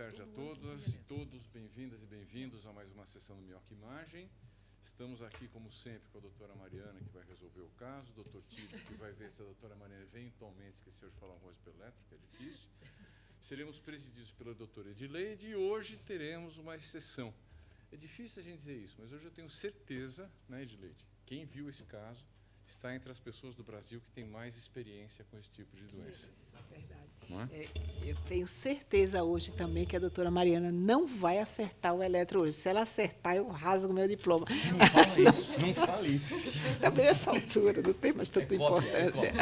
tarde a todas e todos, bem-vindas e bem-vindos a mais uma sessão do Minhoca Imagem. Estamos aqui, como sempre, com a doutora Mariana, que vai resolver o caso, o doutor Tito, que vai ver se a doutora Mariana eventualmente esqueceu de falar alguma coisa pelo elétrico, que é difícil. Seremos presididos pela doutora Edileide e hoje teremos uma exceção. É difícil a gente dizer isso, mas hoje eu tenho certeza, né, Edileide, quem viu esse caso está entre as pessoas do Brasil que têm mais experiência com esse tipo de doença. É verdade. Não é? Eu tenho certeza hoje também que a doutora Mariana não vai acertar o eletro hoje. Se ela acertar, eu rasgo meu diploma. Não fala isso, não fala isso. Também nessa altura, não tem mais tanta importância.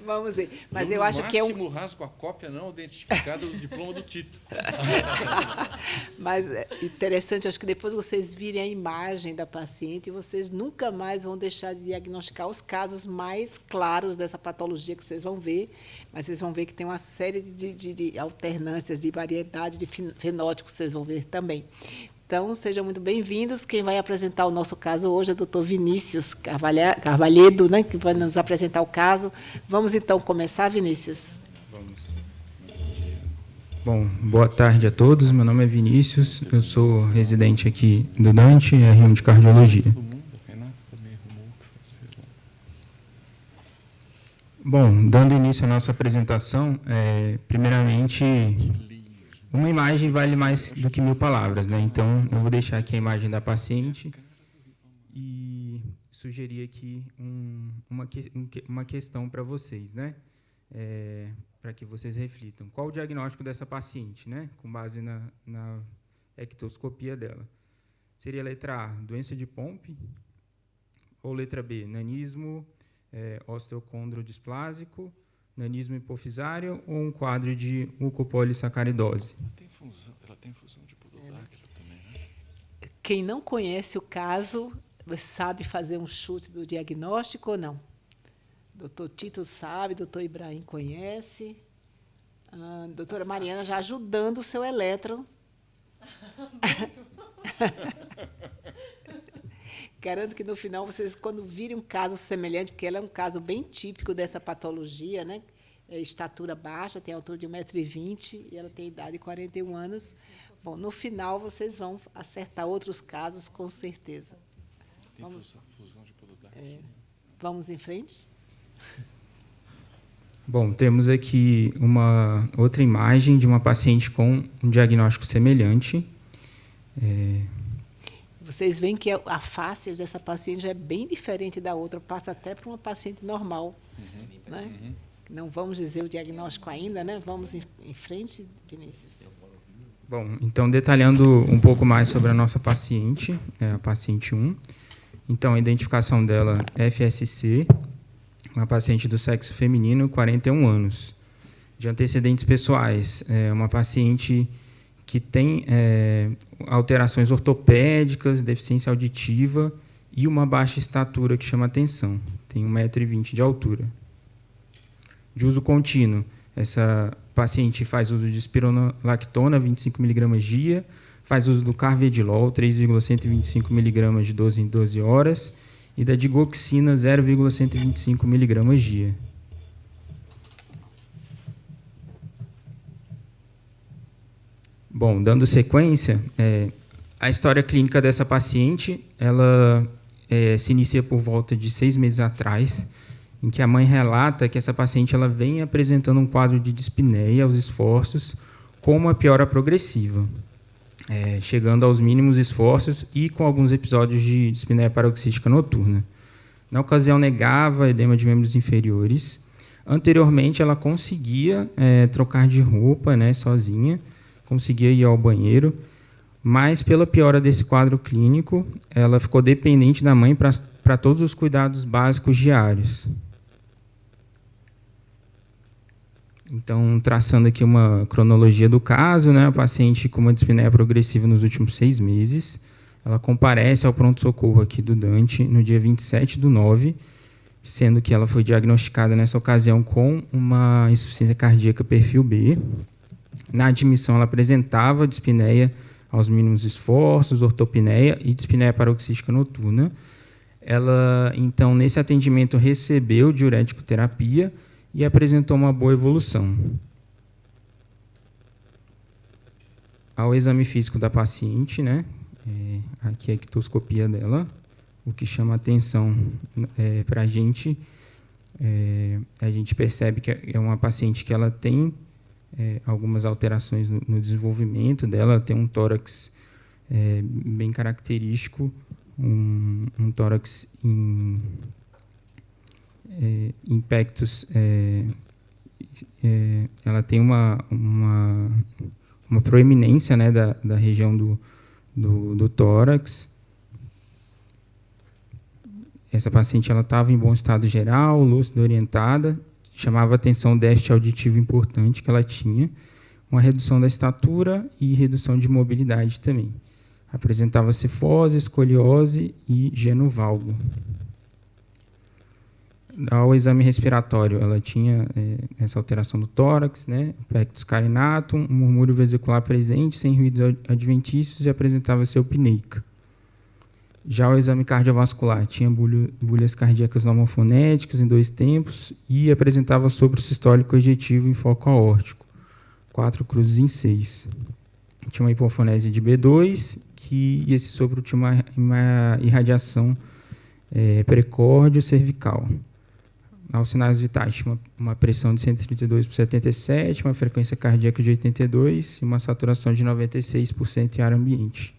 Vamos ver. Mas eu acho que é máximo rasgo a cópia não identificada do diploma do Tito. Mas é interessante, acho que depois vocês virem a imagem da paciente, vocês nunca mais vão deixar de diagnosticar os casos mais claros dessa patologia que vocês vão ver, mas vocês vão ver que tem uma série de alternâncias, de variedade de fenótipos que vocês vão ver também. Então, sejam muito bem-vindos. Quem vai apresentar o nosso caso hoje é o doutor Vinícius Carvalhedo, né, que vai nos apresentar o caso. Vamos, então, começar, Vinícius. Vamos. Bom, boa tarde a todos. Meu nome é Vinícius, eu sou residente aqui do Dante, R1 de Cardiologia. Bom, dando início à nossa apresentação, primeiramente, uma imagem vale mais do que 1000 palavras, né? Então, eu vou deixar aqui a imagem da paciente e sugerir aqui uma questão para vocês, né? Para que vocês reflitam. Qual o diagnóstico dessa paciente, né? Com base na ectoscopia dela? Seria a letra A, doença de Pompe, ou letra B, nanismo osteocondrodesplásico, nanismo hipofisário ou um quadro de mucopolissacaridose? Ela tem fusão de pododáctilo também, né? Quem não conhece o caso sabe fazer um chute do diagnóstico ou não? Doutor Tito sabe, doutor Ibrahim conhece. Doutora Mariana já ajudando o seu elétron. Garanto que, no final, vocês, quando virem um caso semelhante, porque ela é um caso bem típico dessa patologia, né? Estatura baixa, tem altura de 1,20 m e ela tem idade de 41 anos. Bom, no final, vocês vão acertar outros casos, com certeza. Tem fusão de pododáctilo. Vamos em frente? Bom, temos aqui uma outra imagem de uma paciente com um diagnóstico semelhante. Vocês veem que a face dessa paciente já é bem diferente da outra, passa até para uma paciente normal. Né? Não vamos dizer o diagnóstico ainda, né? Vamos em frente, Vinícius. Bom, então, detalhando um pouco mais sobre a nossa paciente, a paciente 1. Então, a identificação dela é FSC, uma paciente do sexo feminino, 41 anos. De antecedentes pessoais, uma paciente que tem alterações ortopédicas, deficiência auditiva e uma baixa estatura que chama atenção. Tem 1,20 m de altura. De uso contínuo, essa paciente faz uso de espironolactona, 25 mg dia, faz uso do carvedilol, 3,125 mg de 12 em 12 horas, e da digoxina, 0,125 mg dia. Bom, dando sequência, a história clínica dessa paciente, ela se inicia por volta de 6 meses atrás, em que a mãe relata que essa paciente ela vem apresentando um quadro de dispneia aos esforços, com uma piora progressiva, chegando aos mínimos esforços e com alguns episódios de dispneia paroxística noturna. Na ocasião, negava edema de membros inferiores. Anteriormente, ela conseguia trocar de roupa, né, sozinha, conseguia ir ao banheiro, mas, pela piora desse quadro clínico, ela ficou dependente da mãe para todos os cuidados básicos diários. Então, traçando aqui uma cronologia do caso, né, a paciente com uma dispneia progressiva nos últimos 6 meses, ela comparece ao pronto-socorro aqui do Dante no dia 27/9, sendo que ela foi diagnosticada nessa ocasião com uma insuficiência cardíaca perfil B. Na admissão, ela apresentava dispneia aos mínimos esforços, ortopneia e dispneia paroxística noturna. Ela, então, nesse atendimento, recebeu diurético terapia e apresentou uma boa evolução. ao exame físico da paciente, né? Aqui é a ictoscopia dela. O que chama a atenção para a gente percebe que é uma paciente que ela tem algumas alterações no desenvolvimento dela. Ela tem um tórax bem característico, um tórax em pectus. Ela tem uma proeminência, né, da região do tórax. Essa paciente estava em bom estado geral, lúcida, orientada. Chamava atenção o déficit auditivo importante que ela tinha, uma redução da estatura e redução de mobilidade também. Apresentava cefose, escoliose e genovalgo. Ao exame respiratório, ela tinha essa alteração do tórax, né, pectus carinatum, um murmúrio vesicular presente, sem ruídos adventícios, e apresentava-se eupneica. Já o exame cardiovascular tinha bolhas cardíacas normofonéticas em 2 tempos e apresentava sopro sistólico ejetivo em foco aórtico, 4 cruzes em 6. Tinha uma hipofonese de B2, e esse sopro tinha uma irradiação precórdio cervical. Aos sinais vitais, tinha uma pressão de 132 por 77, uma frequência cardíaca de 82 e uma saturação de 96% em ar ambiente.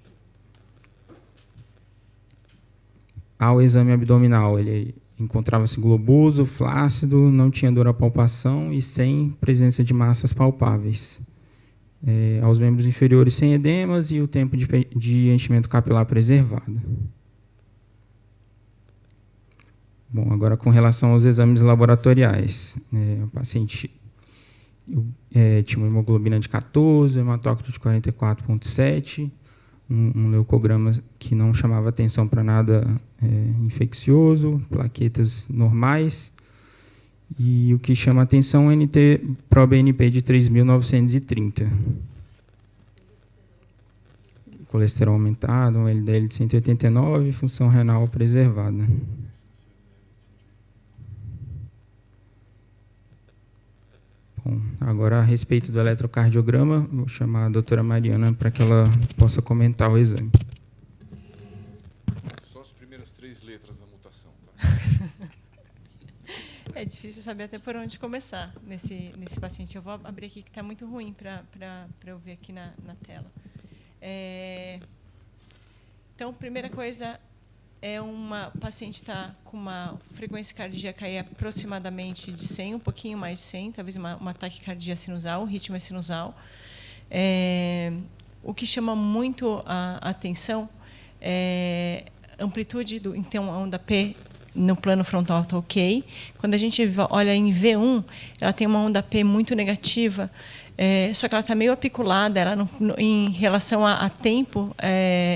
Ao exame abdominal, ele encontrava-se globoso, flácido, não tinha dor à palpação e sem presença de massas palpáveis. Aos membros inferiores, sem edemas e o tempo de enchimento capilar preservado. Bom, agora com relação aos exames laboratoriais. O paciente tinha uma hemoglobina de 14, um hematócrito de 44,7, um leucograma que não chamava atenção para nada infeccioso, plaquetas normais, e o que chama atenção é o NT-proBNP de 3.930. Colesterol aumentado, um LDL de 189, função renal preservada. Bom, agora, a respeito do eletrocardiograma, vou chamar a doutora Mariana para que ela possa comentar o exame. Só as primeiras 3 letras da mutação. Tá? É difícil saber até por onde começar nesse paciente. Eu vou abrir aqui, que está muito ruim para eu ver aqui na tela. Então, primeira coisa, uma paciente está com uma frequência cardíaca aí aproximadamente de 100, um pouquinho mais de 100, talvez uma taquicardia sinusal, o ritmo é sinusal. O que chama muito a atenção é a amplitude então, a onda P no plano frontal está ok. Quando a gente olha em V1, ela tem uma onda P muito negativa, só que ela está meio apiculada, ela não, em relação a tempo,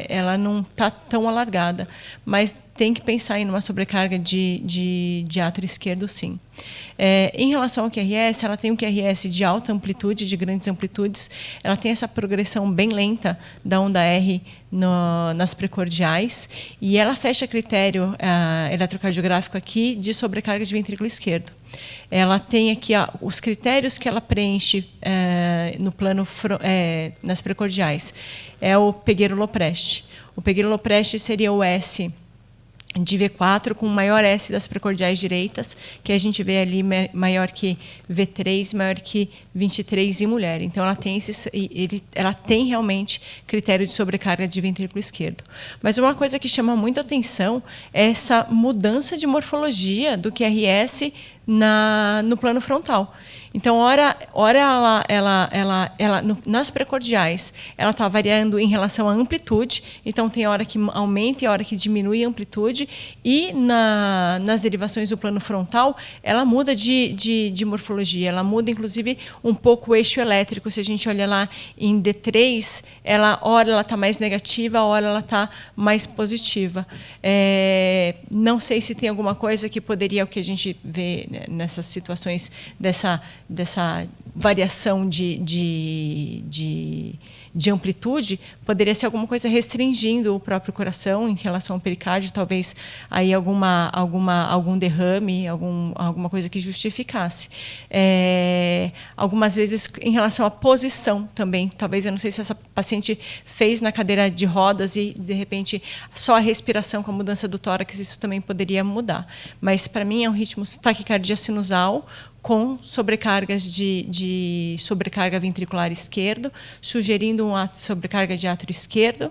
ela não está tão alargada, mas tem que pensar em uma sobrecarga de átrio esquerdo, sim. Em relação ao QRS, ela tem um QRS de alta amplitude, de grandes amplitudes, ela tem essa progressão bem lenta da onda R nas precordiais, e ela fecha critério eletrocardiográfico aqui de sobrecarga de ventrículo esquerdo. Ela tem aqui os critérios que ela preenche no plano nas precordiais. É o Peguero-Lopresti. O Peguero-Lopresti seria o S de V4 com maior S das precordiais direitas, que a gente vê ali maior que V3, maior que 23 em mulher. Então, ela tem realmente critério de sobrecarga de ventrículo esquerdo. Mas uma coisa que chama muito atenção é essa mudança de morfologia do QRS no plano frontal. Então, ora ela nas precordiais, ela está variando em relação à amplitude. Então, tem hora que aumenta e hora que diminui a amplitude. E nas derivações do plano frontal, ela muda de morfologia. Ela muda, inclusive, um pouco o eixo elétrico. Se a gente olha lá em D3, ora ela está mais negativa, ora ela está mais positiva. Não sei se tem alguma coisa que poderia, o que a gente vê, né, nessas situações dessa variação de de amplitude, poderia ser alguma coisa restringindo o próprio coração em relação ao pericárdio, talvez aí algum derrame, alguma coisa que justificasse. Algumas vezes em relação à posição também, talvez, eu não sei se essa paciente fez na cadeira de rodas e, de repente, só a respiração com a mudança do tórax, isso também poderia mudar. Mas, para mim, é um ritmo taquicardia sinusal com sobrecargas de sobrecarga ventricular esquerdo, sugerindo sobrecarga de átrio esquerdo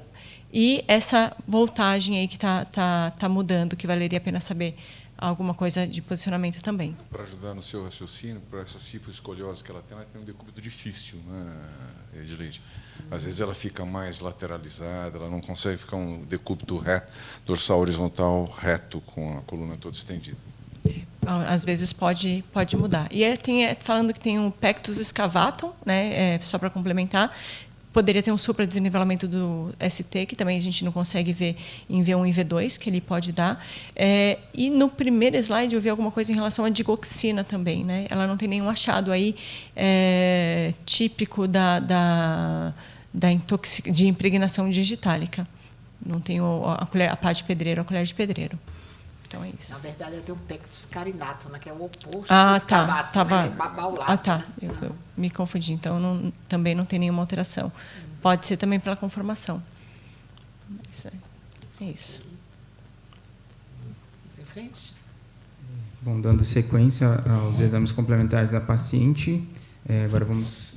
e essa voltagem aí que tá mudando, que valeria a pena saber alguma coisa de posicionamento também. Para ajudar no seu raciocínio, para essa cifoescoliose que ela tem um decúbito difícil, né, Edileide? Às vezes ela fica mais lateralizada, ela não consegue ficar um decúbito reto, dorsal horizontal reto, com a coluna toda estendida. Às vezes pode mudar. E falando que tem um pectus excavatum, né, só para complementar, poderia ter um supradesnivelamento do ST, que também a gente não consegue ver em V1 e V2, que ele pode dar. E no primeiro slide eu vi alguma coisa em relação à digoxina também. Né? Ela não tem nenhum achado aí típico de impregnação digitálica. Não tem a pá de pedreiro, a colher de pedreiro. Então é isso. Na verdade, eu tenho um pectus carinatum, né, que é o oposto do tá. excavatum, né, babaulado. Tá. Eu me confundi. Então, também não tem nenhuma alteração. Pode ser também pela conformação. Mas é isso. Vamos em frente? Bom, dando sequência aos exames complementares da paciente, agora vamos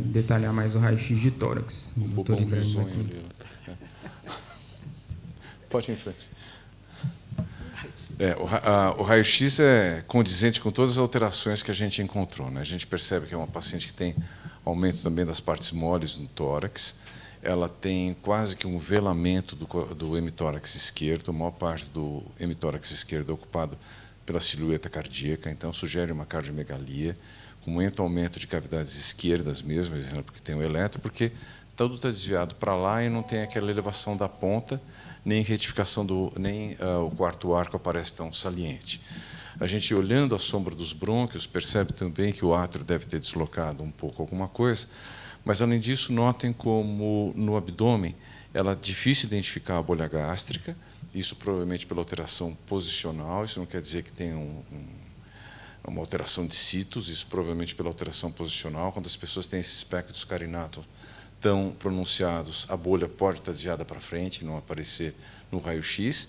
detalhar mais o raio-x de tórax. O bobão risonho ali. Pode ir em frente. O raio-x é condizente com todas as alterações que a gente encontrou. Né? A gente percebe que é uma paciente que tem aumento também das partes moles no tórax. Ela tem quase que um velamento do hemitórax esquerdo. A maior parte do hemitórax esquerdo é ocupado pela silhueta cardíaca, então sugere uma cardiomegalia, com muito aumento de cavidades esquerdas mesmo, porque tem o eletro, porque tudo está desviado para lá e não tem aquela elevação da ponta, nem retificação nem o quarto arco aparece tão saliente. A gente, olhando a sombra dos brônquios, percebe também que o átrio deve ter deslocado um pouco alguma coisa, mas, além disso, notem como, no abdômen, ela é difícil identificar a bolha gástrica, isso provavelmente pela alteração posicional, isso não quer dizer que tem uma alteração de citos, isso provavelmente pela alteração posicional. Quando as pessoas têm esses pectus carinatum tão pronunciados, a bolha pode estar desviada para frente, não aparecer no raio-x.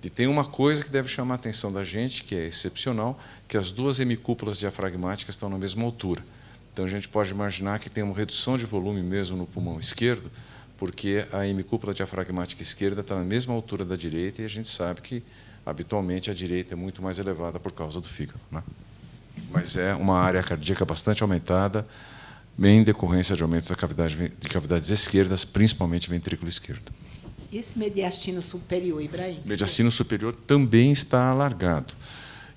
E tem uma coisa que deve chamar a atenção da gente, que é excepcional, que as duas hemicúpulas diafragmáticas estão na mesma altura. Então, a gente pode imaginar que tem uma redução de volume mesmo no pulmão esquerdo, porque a hemicúpula diafragmática esquerda está na mesma altura da direita, e a gente sabe que, habitualmente, a direita é muito mais elevada por causa do fígado. Né? Mas é uma área cardíaca bastante aumentada, em decorrência de aumento de cavidades esquerdas, principalmente ventrículo esquerdo. E esse mediastino superior, Ibrahim? O mediastino superior também está alargado.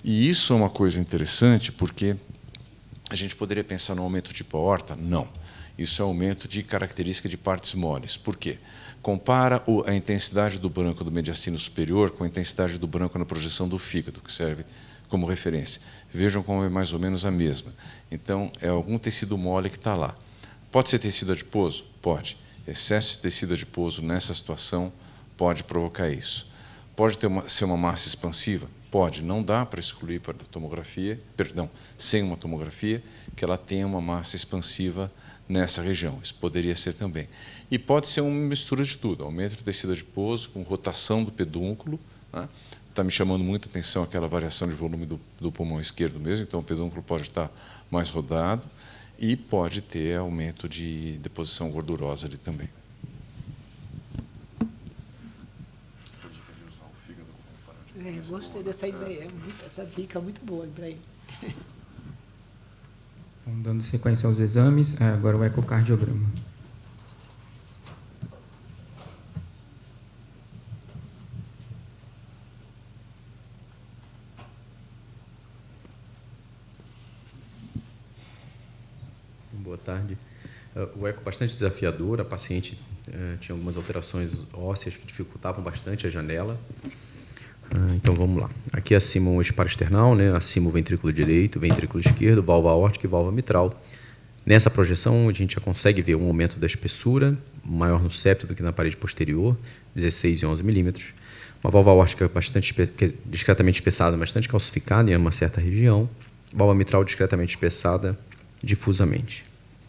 E isso é uma coisa interessante, porque a gente poderia pensar no aumento tipo aorta? Não. Isso é aumento de característica de partes moles. Por quê? Compara a intensidade do branco do mediastino superior com a intensidade do branco na projeção do fígado, que serve como referência. Vejam como é mais ou menos a mesma. Então, é algum tecido mole que está lá. Pode ser tecido adiposo? Pode. Excesso de tecido adiposo nessa situação pode provocar isso. Pode ser uma massa expansiva? Pode. Não dá para excluir para tomografia, sem uma tomografia, que ela tenha uma massa expansiva nessa região. Isso poderia ser também. E pode ser uma mistura de tudo. Aumento do tecido adiposo com rotação do pedúnculo. Né? Está me chamando muita atenção aquela variação de volume do pulmão esquerdo mesmo, então o pedúnculo pode estar mais rodado e pode ter aumento de deposição gordurosa ali também. Essa dica de usar o fígado como comparativo. Gostei dessa ideia, essa dica é muito boa, Ibrahim. Vamos dando sequência aos exames, agora o ecocardiograma. Boa tarde. O eco bastante desafiador, a paciente tinha algumas alterações ósseas que dificultavam bastante a janela. Então vamos lá. Aqui acima o esparo external, né? Acima o ventrículo direito, ventrículo esquerdo, válvula aórtica e válvula mitral. Nessa projeção, a gente já consegue ver um aumento da espessura, maior no septo do que na parede posterior, 16 e 11 milímetros. Uma válvula aórtica discretamente espessada, bastante calcificada em uma certa região. Válvula mitral discretamente espessada, difusamente.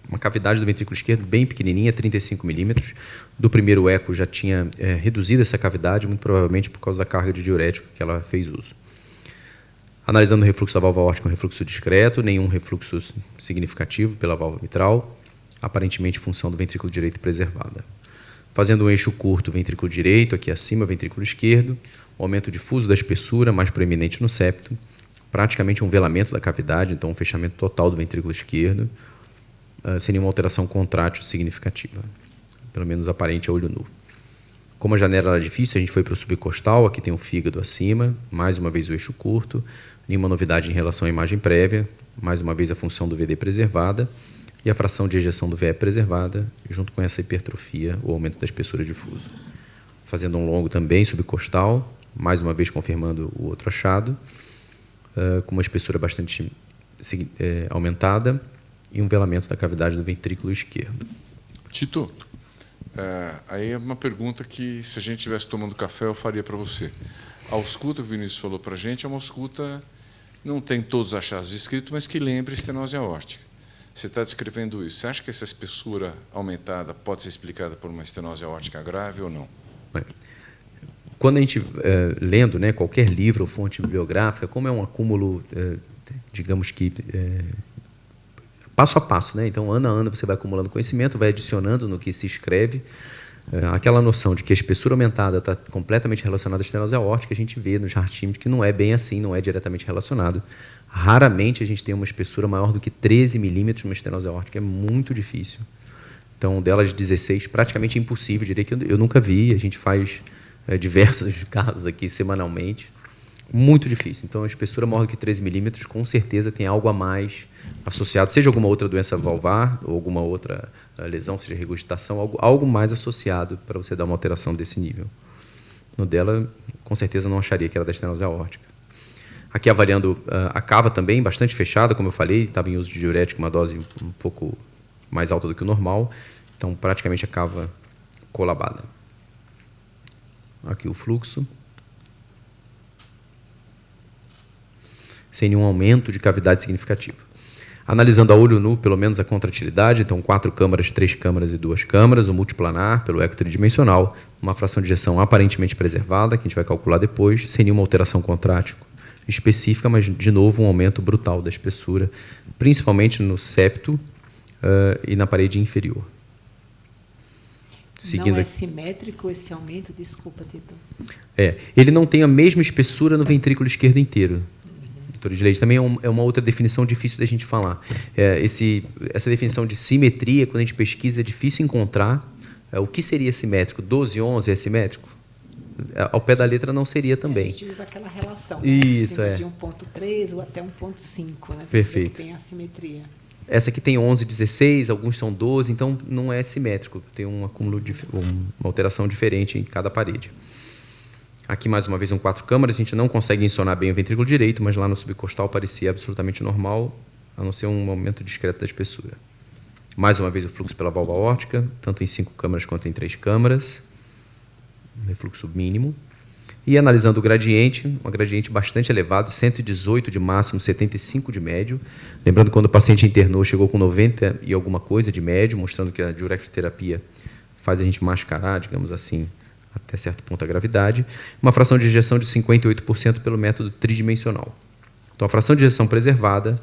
Uma cavidade do ventrículo esquerdo bem pequenininha, 35 milímetros. Do primeiro eco já tinha reduzido essa cavidade, muito provavelmente por causa da carga de diurético que ela fez uso. Analisando o refluxo da válvula aórtica, um refluxo discreto, nenhum refluxo significativo pela válvula mitral, aparentemente função do ventrículo direito preservada. Fazendo um eixo curto, ventrículo direito, aqui acima, ventrículo esquerdo, um aumento difuso da espessura, mais proeminente no septo, praticamente um velamento da cavidade, então um fechamento total do ventrículo esquerdo, sem nenhuma alteração contrátil significativa, pelo menos aparente a olho nu. Como a janela era difícil, a gente foi para o subcostal, aqui tem o fígado acima, mais uma vez o eixo curto, nenhuma novidade em relação à imagem prévia, mais uma vez a função do VD preservada e a fração de ejeção do VE preservada, junto com essa hipertrofia, o aumento da espessura difusa. Fazendo um longo também subcostal, mais uma vez confirmando o outro achado, com uma espessura bastante aumentada e um velamento da cavidade do ventrículo esquerdo. Tito, aí é uma pergunta que, se a gente estivesse tomando café, eu faria para você. A ausculta que o Vinícius falou para a gente é uma ausculta, não tem todos os achados descritos, mas que lembra estenose aórtica. Você está descrevendo isso. Você acha que essa espessura aumentada pode ser explicada por uma estenose aórtica grave ou não? Quando a gente, lendo, né, qualquer livro ou fonte bibliográfica, como é um acúmulo, digamos que, passo a passo, né? Então, ano a ano, você vai acumulando conhecimento, vai adicionando no que se escreve. Aquela noção de que a espessura aumentada está completamente relacionada à estenose aórtica, a gente vê nos heart que não é bem assim, não é diretamente relacionado. Raramente a gente tem uma espessura maior do que 13 milímetros numa estenose aórtica, é muito difícil. Então, delas 16, praticamente impossível, diria que eu nunca vi, a gente faz diversos casos aqui semanalmente, muito difícil. Então, a espessura maior do que 13 milímetros, com certeza tem algo a mais associado, seja alguma outra doença valvar, ou alguma outra lesão, seja regurgitação, algo mais associado para você dar uma alteração desse nível. No dela, com certeza não acharia que era da estenose aórtica. Aqui avaliando a cava também, bastante fechada, como eu falei, estava em uso de diurético, uma dose um pouco mais alta do que o normal, então praticamente a cava colabada. Aqui o fluxo. Sem nenhum aumento de cavidade significativo. Analisando a olho nu, pelo menos a contratilidade, então 4 câmaras, 3 câmaras e 2 câmaras, o multiplanar, pelo eco tridimensional, uma fração de ejeção aparentemente preservada, que a gente vai calcular depois, sem nenhuma alteração contrátil específica, mas, de novo, um aumento brutal da espessura, principalmente no septo e na parede inferior. Não é simétrico esse aumento? Desculpa, Tito. Ele não tem a mesma espessura no ventrículo esquerdo inteiro. Doutor Edilei, também é uma outra definição difícil da gente falar. Essa definição de simetria, quando a gente pesquisa, é difícil encontrar. O que seria simétrico? 12, 11 é simétrico? Ao pé da letra não seria também. A gente usa aquela relação, isso, de 1.3 ou até 1.5, né? Perfeito. Que tem assimetria. Essa aqui tem 11, 16, alguns são 12, então não é simétrico, tem um acúmulo, uma alteração diferente em cada parede. Aqui, mais uma vez, 4 câmaras, a gente não consegue ensonar bem o ventrículo direito, mas lá no subcostal parecia absolutamente normal, a não ser um aumento discreto da espessura. Mais uma vez, o fluxo pela válvula aórtica, tanto em 5 câmaras quanto em 3 câmaras, um refluxo mínimo. E analisando o gradiente, um gradiente bastante elevado, 118 de máximo, 75 de médio. Lembrando que quando o paciente internou, chegou com 90 e alguma coisa de médio, mostrando que a diuretoterapia faz a gente mascarar, digamos assim, até certo ponto a gravidade. Uma fração de ejeção de 58% pelo método tridimensional. Então, a fração de ejeção preservada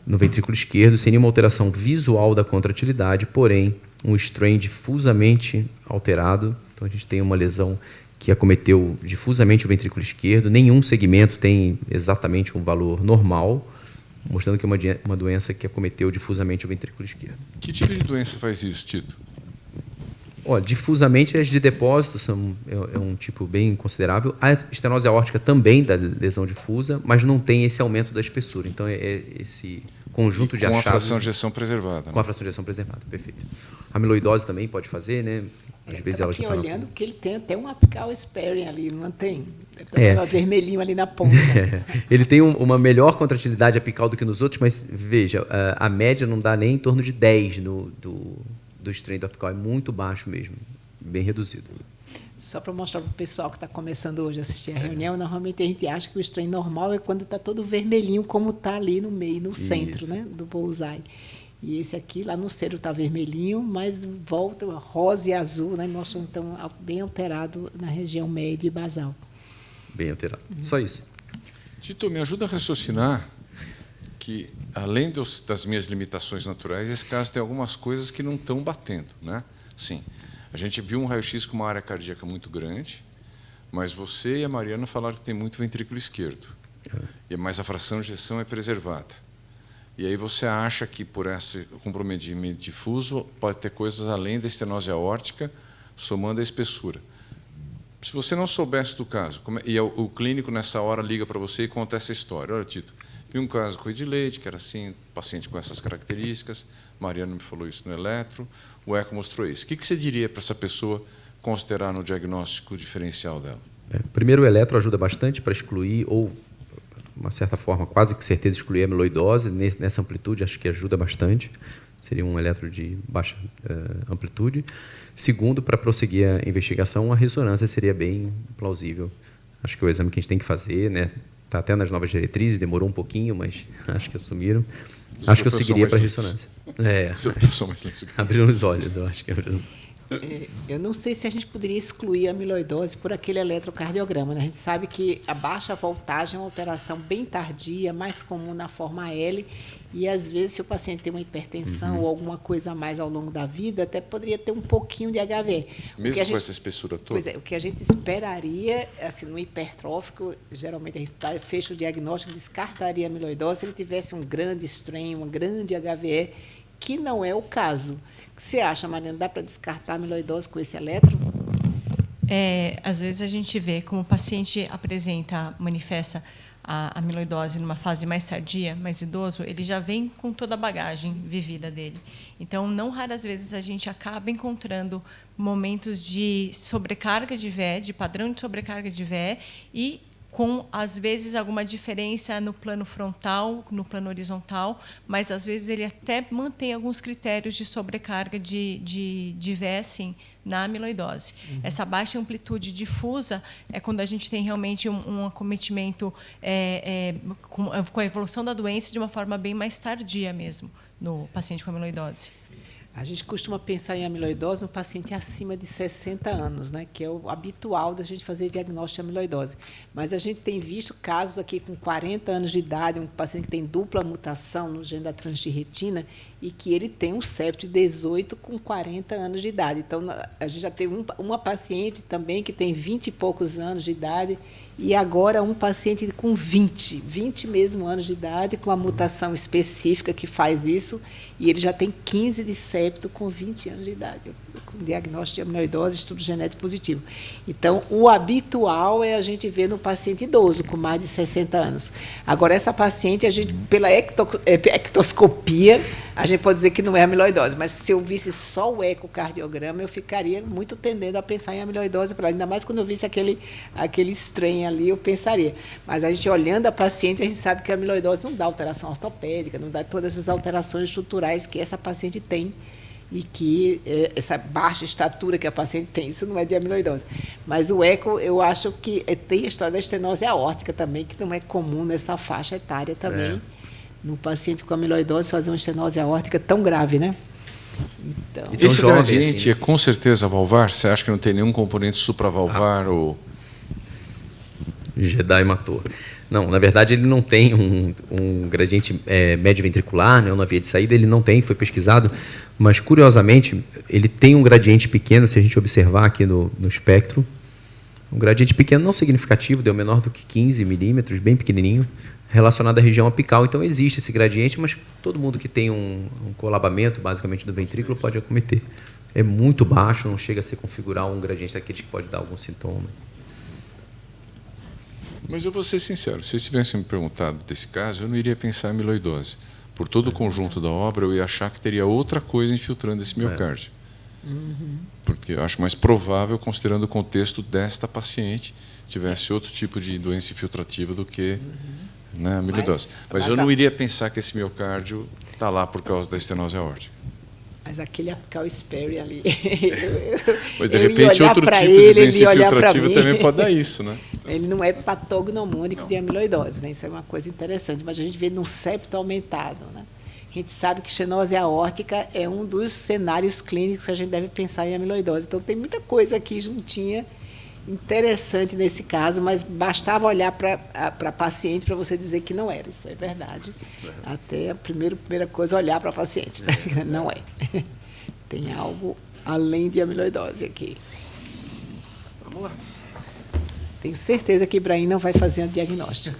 no ventrículo esquerdo, sem nenhuma alteração visual da contratilidade, porém, um strain difusamente alterado. Então, a gente tem uma lesão que acometeu difusamente o ventrículo esquerdo, nenhum segmento tem exatamente um valor normal, mostrando que é uma doença que acometeu difusamente o ventrículo esquerdo. Que tipo de doença faz isso, Tito? Difusamente, as de depósito é um tipo bem considerável. A estenose aórtica também dá lesão difusa, mas não tem esse aumento da espessura. Então, esse conjunto de com achados. Com a fração de ejeção preservada. Com a fração de ejeção preservada, perfeito. A amiloidose também pode fazer, né? Às vezes ela aqui já está olhando que ele tem até um apical sparing ali, não tem? Tem um vermelhinho ali na ponta. Ele tem uma melhor contratilidade apical do que nos outros, mas veja, a média não dá nem em torno de 10 do strain do apical, é muito baixo mesmo, bem reduzido. Só para mostrar para o pessoal que está começando hoje a assistir a reunião, normalmente a gente acha que o strain normal é quando está todo vermelhinho, como está ali no meio, no centro, né, do bullseye. E esse aqui, lá no centro, está vermelhinho, mas volta rosa e azul, né? Mostra, então, bem alterado na região média e basal. Bem alterado. Só isso. Tito, me ajuda a raciocinar que, além das minhas limitações naturais, esse caso tem algumas coisas que não estão batendo, né? Sim, a gente viu um raio-x com uma área cardíaca muito grande, mas você e a Mariana falaram que tem muito ventrículo esquerdo, mas a fração de ejeção é preservada. E aí você acha que, por esse comprometimento difuso, pode ter coisas além da estenose aórtica, somando a espessura. Se você não soubesse do caso, e o clínico, nessa hora, liga para você e conta essa história. Olha, Tito, vi um caso com Edilete, que era assim, paciente com essas características, Mariana me falou isso no eletro, o eco mostrou isso. O que você diria para essa pessoa considerar no diagnóstico diferencial dela? Primeiro, o eletro ajuda bastante para excluir ou uma certa forma, quase que certeza excluir a amiloidose, nessa amplitude, acho que ajuda bastante. Seria um eletro de baixa amplitude. Segundo, para prosseguir a investigação, a ressonância seria bem plausível. Acho que é o exame que a gente tem que fazer, né? Está até nas novas diretrizes, demorou um pouquinho, mas acho que assumiram. Acho que eu seguiria para a ressonância. Abriram os olhos, eu acho que abriram. Eu não sei se a gente poderia excluir a amiloidose por aquele eletrocardiograma, né? A gente sabe que a baixa voltagem é uma alteração bem tardia, mais comum na forma L, e às vezes, se o paciente tem uma hipertensão ou alguma coisa a mais ao longo da vida, até poderia ter um pouquinho de HV. Mesmo com essa espessura toda? Pois é, o que a gente esperaria, assim, no hipertrófico, geralmente a gente fecha o diagnóstico, descartaria a amiloidose se ele tivesse um grande strain, uma grande HVE, que não é o caso. O que você acha, Mariana? Dá para descartar a amiloidose com esse eletro? Às vezes a gente vê como o paciente manifesta a amiloidose numa fase mais tardia, mais idoso, ele já vem com toda a bagagem vivida dele. Então, não raras vezes a gente acaba encontrando momentos de sobrecarga de VE, de padrão de sobrecarga de VE, e com, às vezes, alguma diferença no plano frontal, no plano horizontal, mas, às vezes, ele até mantém alguns critérios de sobrecarga de VE, sim, na amiloidose. Essa baixa amplitude difusa é quando a gente tem realmente um acometimento com a evolução da doença de uma forma bem mais tardia mesmo, no paciente com amiloidose. A gente costuma pensar em amiloidose no paciente acima de 60 anos, né, que é o habitual da gente fazer diagnóstico de amiloidose. Mas a gente tem visto casos aqui com 40 anos de idade, um paciente que tem dupla mutação no gene da transtirretina e que ele tem um septo de 18 com 40 anos de idade. Então, a gente já teve uma paciente também que tem 20 e poucos anos de idade e agora um paciente com 20 mesmo anos de idade, com uma mutação específica que faz isso, e ele já tem 15 de septo com 20 anos de idade, com diagnóstico de amiloidose, estudo genético positivo. Então, o habitual é a gente ver no paciente idoso, com mais de 60 anos. Agora, essa paciente, a gente, pela ectoscopia, a gente pode dizer que não é amiloidose, mas se eu visse só o ecocardiograma, eu ficaria muito tendendo a pensar em amiloidose, ainda mais quando eu visse aquele strain ali, eu pensaria. Mas a gente, olhando a paciente, a gente sabe que a amiloidose não dá alteração ortopédica, não dá todas essas alterações estruturais que essa paciente tem e que essa baixa estatura que a paciente tem, isso não é de amiloidose. Mas o eco, eu acho que tem a história da estenose aórtica também, que não é comum nessa faixa etária também, no paciente com amiloidose, fazer uma estenose aórtica tão grave, né? Então, esse gradiente é com certeza valvar? Você acha que não tem nenhum componente supravalvar ou... Jedi matou. Não, na verdade, ele não tem um gradiente médio ventricular, né, na via de saída, ele não tem, foi pesquisado, mas, curiosamente, ele tem um gradiente pequeno, se a gente observar aqui no espectro, um gradiente pequeno não significativo, deu menor do que 15 milímetros, bem pequenininho, relacionado à região apical. Então, existe esse gradiente, mas todo mundo que tem um colabamento, basicamente, do ventrículo pode acometer. É muito baixo, não chega a se configurar um gradiente daqueles que pode dar algum sintoma. Mas eu vou ser sincero, se vocês tivessem me perguntado desse caso, eu não iria pensar em amiloidose. por todo o conjunto da obra, eu ia achar que teria outra coisa infiltrando esse miocárdio. Porque eu acho mais provável, considerando o contexto desta paciente, tivesse outro tipo de doença infiltrativa do que né, amiloidose. Mas eu não iria pensar que esse miocárdio está lá por causa da estenose aórtica. Mas aquele apical Sperry ali. Mas de repente outro tipo de doença infiltrativa também pode dar isso, né? Ele não é patognomônico de amiloidose, né? Isso é uma coisa interessante, mas a gente vê num septo aumentado, né? A gente sabe que estenose aórtica é um dos cenários clínicos que a gente deve pensar em amiloidose. Então tem muita coisa aqui juntinha interessante nesse caso, mas bastava olhar para a paciente para você dizer que não era. Isso é verdade. Até a primeira coisa, olhar para a paciente. Não é. Tem algo além de amiloidose aqui. Vamos lá. Tenho certeza que Ibrahim não vai fazer um diagnóstico.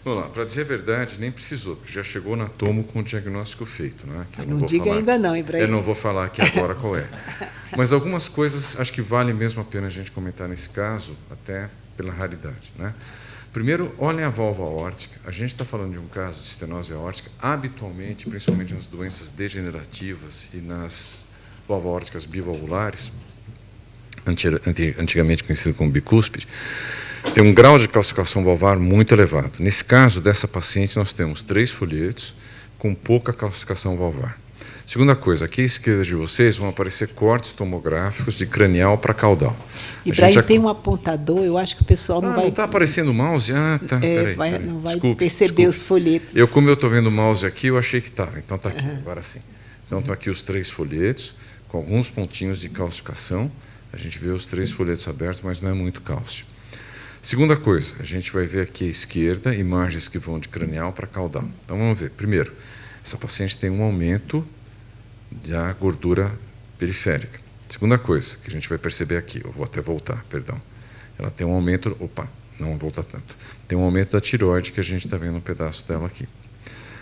Vamos lá, para dizer a verdade, nem precisou, porque já chegou na tomo com o diagnóstico feito. Né? Que não diga ainda não, Ibrahim. Eu não vou falar aqui agora qual é. Mas algumas coisas acho que vale mesmo a pena a gente comentar nesse caso, até pela raridade. Né? Primeiro, olhem a válvula aórtica. A gente está falando de um caso de estenose aórtica, habitualmente, principalmente nas doenças degenerativas e nas válvulas aórticas bivalvulares, antigamente conhecido como bicúspide, tem um grau de calcificação valvar muito elevado. Nesse caso, dessa paciente, nós temos 3 folhetos com pouca calcificação valvar. Segunda coisa, aqui à esquerda de vocês vão aparecer cortes tomográficos de cranial para caudal. Ibrahim tem um apontador, eu acho que o pessoal não vai... Não está aparecendo o mouse? Ah, tá, peraí. Não vai perceber os folhetos. Como eu estou vendo o mouse aqui, eu achei que estava. Então está aqui, agora sim. Então estão aqui os 3 folhetos, com alguns pontinhos de calcificação. A gente vê os 3 folhetos abertos, mas não é muito cálcio. Segunda coisa, a gente vai ver aqui à esquerda imagens que vão de cranial para caudal. Então vamos ver. Primeiro, essa paciente tem um aumento da gordura periférica. Segunda coisa que a gente vai perceber aqui, eu vou até voltar, perdão. Ela tem um aumento, não volta tanto. Tem um aumento da tireoide que a gente está vendo um pedaço dela aqui.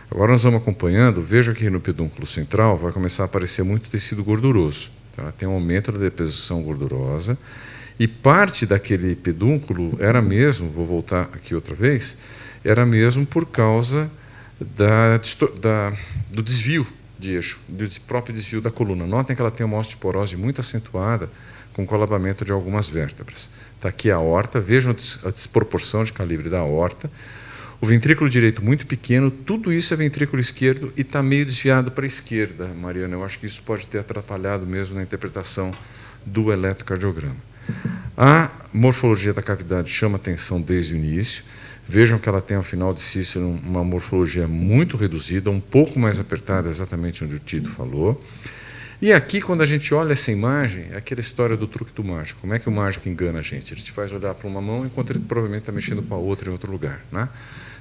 Agora nós vamos acompanhando, veja que no pedúnculo central vai começar a aparecer muito tecido gorduroso. Então, ela tem um aumento da deposição gordurosa. E parte daquele pedúnculo era mesmo, vou voltar aqui outra vez, era mesmo por causa do desvio de eixo, do próprio desvio da coluna. Notem que ela tem uma osteoporose muito acentuada, com colapamento de algumas vértebras. Está aqui a aorta, vejam a desproporção de calibre da aorta. O ventrículo direito muito pequeno, tudo isso é ventrículo esquerdo e está meio desviado para a esquerda, Mariana. Eu acho que isso pode ter atrapalhado mesmo na interpretação do eletrocardiograma. A morfologia da cavidade chama atenção desde o início. Vejam que ela tem, ao final de Cícero, uma morfologia muito reduzida, um pouco mais apertada, exatamente onde o Tito falou. E aqui, quando a gente olha essa imagem, é aquela história do truque do mágico. Como é que o mágico engana a gente? Ele te faz olhar para uma mão, enquanto ele provavelmente está mexendo para a outra em outro lugar. Né?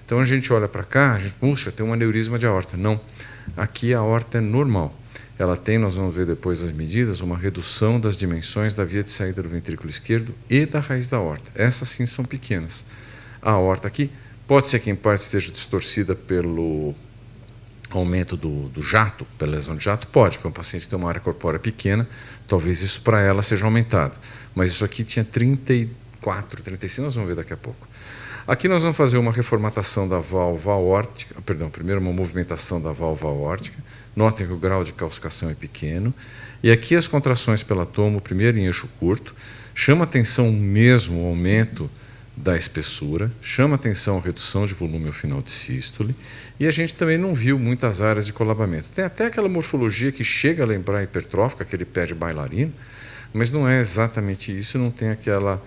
Então, a gente olha para cá, a gente, puxa, tem um aneurisma de aorta. Não, aqui a aorta é normal. Ela tem, nós vamos ver depois as medidas, uma redução das dimensões da via de saída do ventrículo esquerdo e da raiz da aorta. Essas sim são pequenas. A aorta aqui pode ser que em parte esteja distorcida pelo aumento do jato, pela lesão de jato, pode, porque um paciente tem uma área corpórea pequena, talvez isso para ela seja aumentado. Mas isso aqui tinha 34, 35, nós vamos ver daqui a pouco. Aqui nós vamos fazer uma reformatação da válvula aórtica, primeiro uma movimentação da válvula aórtica. Notem que o grau de calcificação é pequeno. E aqui as contrações pela tomo, primeiro em eixo curto, chama atenção mesmo o aumento da espessura, chama atenção a redução de volume ao final de sístole, e a gente também não viu muitas áreas de colabamento. Tem até aquela morfologia que chega a lembrar a hipertrófica, aquele pé de bailarino, mas não é exatamente isso, não tem aquela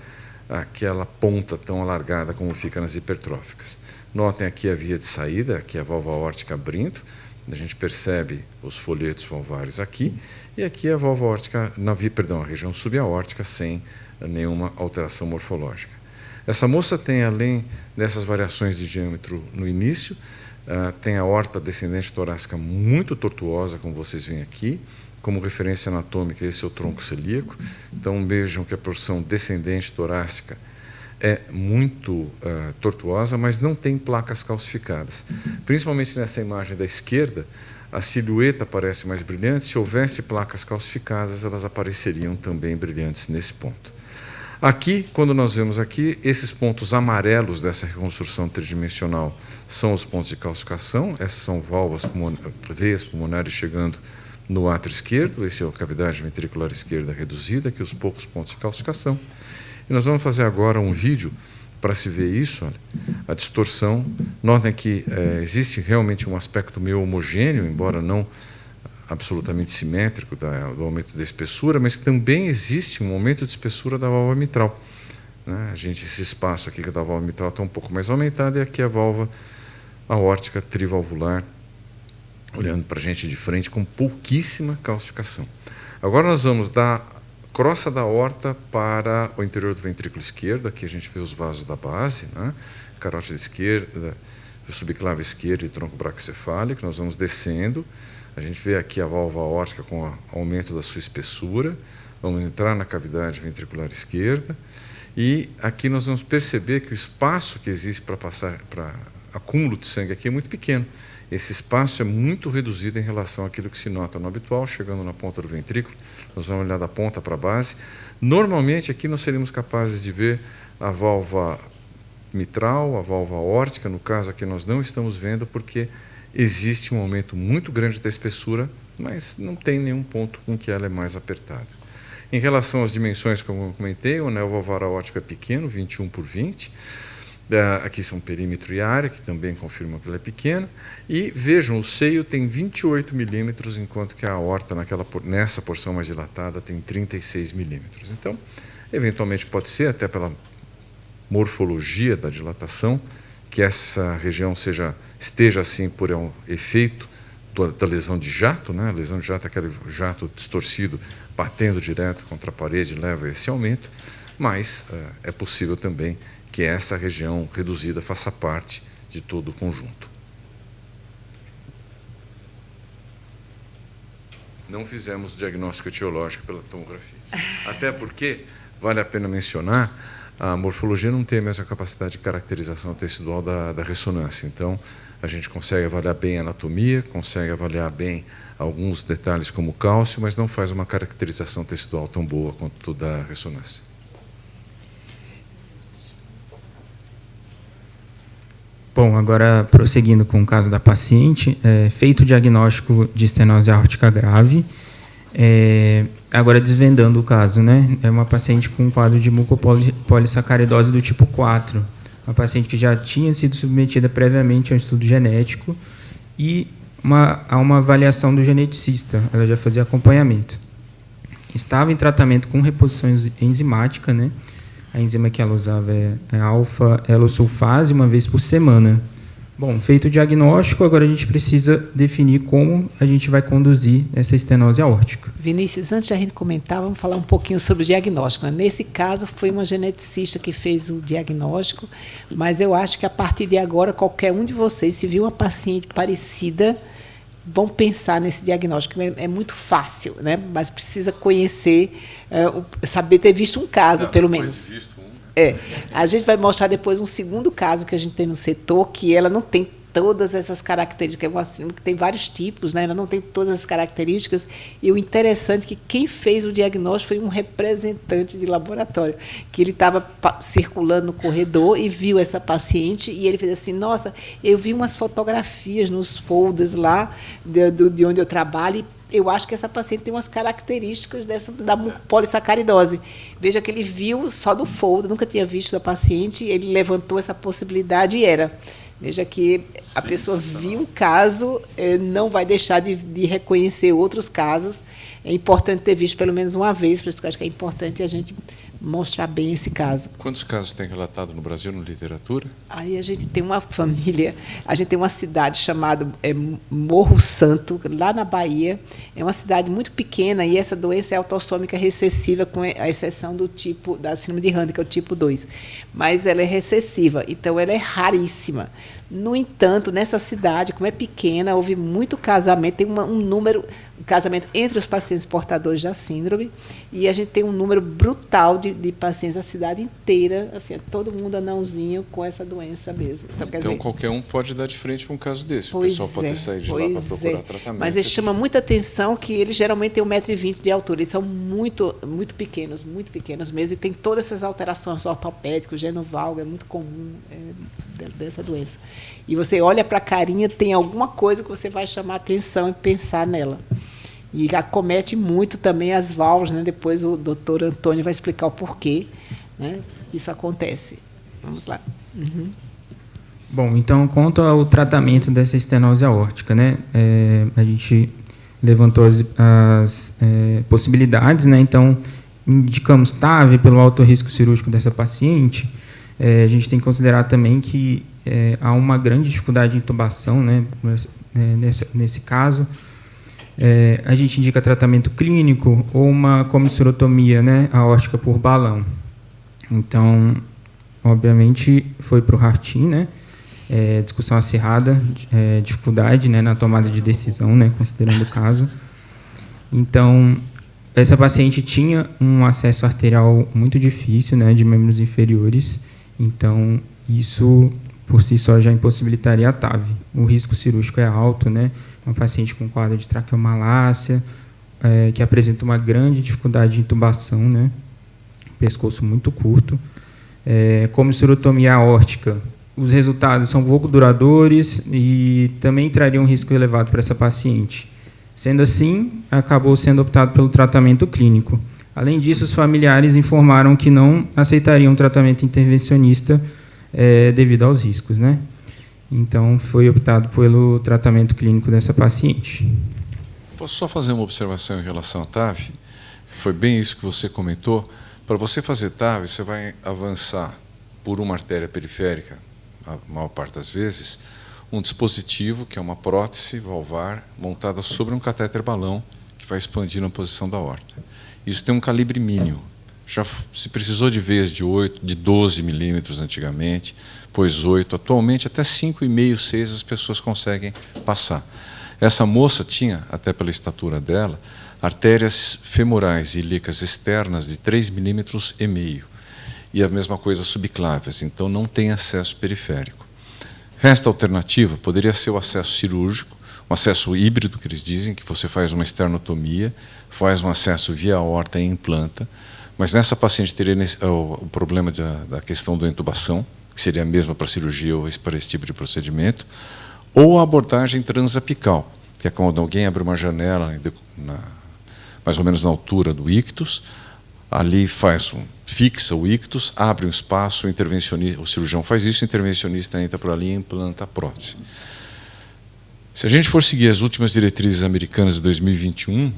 ponta tão alargada como fica nas hipertróficas. Notem aqui a via de saída, aqui a válvula aórtica abrindo, a gente percebe os folhetos valvares aqui, e aqui a válvula aórtica, a região subaórtica sem nenhuma alteração morfológica. Essa moça tem, além dessas variações de diâmetro no início, tem a aorta descendente torácica muito tortuosa, como vocês veem aqui. Como referência anatômica, esse é o tronco celíaco. Então, vejam que a porção descendente torácica é muito tortuosa, mas não tem placas calcificadas. Principalmente nessa imagem da esquerda, a silhueta parece mais brilhante. Se houvesse placas calcificadas, elas apareceriam também brilhantes nesse ponto. Aqui, quando nós vemos aqui, esses pontos amarelos dessa reconstrução tridimensional são os pontos de calcificação. Essas são veias pulmonares chegando no átrio esquerdo. Esse é a cavidade ventricular esquerda reduzida, aqui os poucos pontos de calcificação. E nós vamos fazer agora um vídeo para se ver isso, olha, a distorção. Notem que existe realmente um aspecto meio homogêneo, embora não absolutamente simétrico do aumento da espessura, mas também existe um aumento de espessura da válvula mitral. Né? Esse espaço aqui da válvula mitral está um pouco mais aumentado, e aqui a válvula aórtica trivalvular, olhando para a gente de frente, com pouquíssima calcificação. Agora nós vamos da crosta da aorta para o interior do ventrículo esquerdo. Aqui a gente vê os vasos da base, né? Carótida esquerda, subclave esquerda e tronco braquiocefálico. Nós vamos descendo. A gente vê aqui a válvula aórtica com o aumento da sua espessura. Vamos entrar na cavidade ventricular esquerda. E aqui nós vamos perceber que o espaço que existe para passar para acúmulo de sangue aqui é muito pequeno. Esse espaço é muito reduzido em relação àquilo que se nota no habitual, chegando na ponta do ventrículo. Nós vamos olhar da ponta para a base. Normalmente, aqui nós seríamos capazes de ver a válvula mitral, a válvula aórtica. No caso, aqui nós não estamos vendo, porque existe um aumento muito grande da espessura, mas não tem nenhum ponto com que ela é mais apertada. Em relação às dimensões, como eu comentei, o anel valvar aórtico é pequeno, 21 por 20. Aqui são perímetro e área, que também confirmam que ele é pequeno. E vejam, o seio tem 28 milímetros, enquanto que a aorta, nessa porção mais dilatada, tem 36 milímetros. Então, eventualmente pode ser, até pela morfologia da dilatação, que essa região esteja assim por um efeito da lesão de jato, né? A lesão de jato é aquele jato distorcido batendo direto contra a parede, leva a esse aumento, mas é possível também que essa região reduzida faça parte de todo o conjunto. Não fizemos diagnóstico etiológico pela tomografia. Até porque, vale a pena mencionar, a morfologia não tem a mesma capacidade de caracterização tecidual da ressonância. Então, a gente consegue avaliar bem a anatomia, consegue avaliar bem alguns detalhes como o cálcio, mas não faz uma caracterização tecidual tão boa quanto da ressonância. Bom, agora prosseguindo com o caso da paciente, feito o diagnóstico de estenose aórtica grave, agora desvendando o caso, né? É uma paciente com um quadro de mucopolissacaridose do tipo 4, uma paciente que já tinha sido submetida previamente a um estudo genético e a uma avaliação do geneticista, ela já fazia acompanhamento. Estava em tratamento com reposição enzimática, né? A enzima que ela usava é alfa-elosulfase, uma vez por semana. Bom, feito o diagnóstico, agora a gente precisa definir como a gente vai conduzir essa estenose aórtica. Vinícius, antes de a gente comentar, vamos falar um pouquinho sobre o diagnóstico. Nesse caso, foi uma geneticista que fez o diagnóstico, mas eu acho que a partir de agora, qualquer um de vocês, se viu uma paciente parecida, vão pensar nesse diagnóstico. É muito fácil, né? Mas precisa conhecer, saber ter visto um caso, pelo menos. Visto um. A gente vai mostrar depois um segundo caso que a gente tem no setor, que ela não tem todas essas características, é uma síndrome que tem vários tipos, né? Ela não tem todas as características, e o interessante é que quem fez o diagnóstico foi um representante de laboratório, que ele estava circulando no corredor e viu essa paciente, e ele fez assim, nossa, eu vi umas fotografias nos folders lá de onde eu trabalho, e eu acho que essa paciente tem umas características da mucopolissacaridose. Veja que ele viu só do folder, nunca tinha visto da paciente, ele levantou essa possibilidade e era. Veja que a pessoa viu o caso, não vai deixar de reconhecer outros casos. É importante ter visto pelo menos uma vez, por isso que eu acho que é importante a gente mostrar bem esse caso. Quantos casos tem relatado no Brasil, na literatura? Aí a gente tem uma família, a gente tem uma cidade chamada Morro Santo, lá na Bahia. É uma cidade muito pequena e essa doença é autossômica recessiva, com a exceção do tipo da síndrome de Handy, que é o tipo 2. Mas ela é recessiva, então ela é raríssima. No entanto, nessa cidade, como é pequena, houve muito casamento, tem um casamento entre os pacientes portadores da síndrome, e a gente tem um número brutal de de pacientes da cidade inteira, assim, é todo mundo anãozinho com essa doença mesmo. Então qualquer um pode dar de frente com um caso desse. O Pois pessoal pode é, ter saído de lá pois para procurar é. tratamento. Mas eles chamam muita atenção que eles geralmente têm 1,20 m de altura. Eles são muito pequenos mesmo. E tem todas essas alterações ortopédicas, genovalgo, é muito comum dessa doença. E você olha para a carinha, tem alguma coisa que você vai chamar atenção e pensar nela. E acomete muito também as válvulas, né? Depois o doutor Antônio vai explicar o porquê, né, isso acontece. Vamos lá. Uhum. Bom, então, quanto ao tratamento dessa estenose aórtica, né, a gente levantou as possibilidades, né, então, indicamos TAV pelo alto risco cirúrgico dessa paciente. A gente tem que considerar também que há uma grande dificuldade de intubação, né, nesse caso. A gente indica tratamento clínico ou uma comissurotomia, né, aórtica por balão. Então, obviamente, foi para o Hartin, né, discussão acirrada, dificuldade, né, na tomada de decisão, né, considerando o caso. Então, essa paciente tinha um acesso arterial muito difícil, né, de membros inferiores. Então, isso por si só já impossibilitaria a TAV. O risco cirúrgico é alto, né? Uma paciente com quadro de traqueomalácia, que apresenta uma grande dificuldade de intubação, né? Pescoço muito curto. Comissurotomia aórtica, os resultados são pouco duradouros e também traria um risco elevado para essa paciente. Sendo assim, acabou sendo optado pelo tratamento clínico. Além disso, os familiares informaram que não aceitariam tratamento intervencionista devido aos riscos, né? Então, foi optado pelo tratamento clínico dessa paciente. Posso só fazer uma observação em relação à TAV? Foi bem isso que você comentou. Para você fazer TAV, você vai avançar por uma artéria periférica, a maior parte das vezes, um dispositivo, que é uma prótese valvar, montada sobre um catéter balão, que vai expandir na posição da aorta. Isso tem um calibre mínimo. Já se precisou de veias de 12 milímetros antigamente, pois 8, atualmente até 5,5, 6 as pessoas conseguem passar. Essa moça tinha, até pela estatura dela, artérias femorais e ilíacas externas de 3,5 milímetros. E a mesma coisa subclávias, então não tem acesso periférico. Resta alternativa, poderia ser o acesso cirúrgico, um acesso híbrido, que eles dizem, que você faz uma esternotomia, faz um acesso via aorta e implanta, mas nessa paciente teria o problema da questão da intubação, que seria a mesma para a cirurgia ou para esse tipo de procedimento, ou a abordagem transapical, que é quando alguém abre uma janela mais ou menos na altura do ictus, ali fixa o ictus, abre um espaço, o cirurgião faz isso, o intervencionista entra por ali e implanta a prótese. Se a gente for seguir as últimas diretrizes americanas de 2020,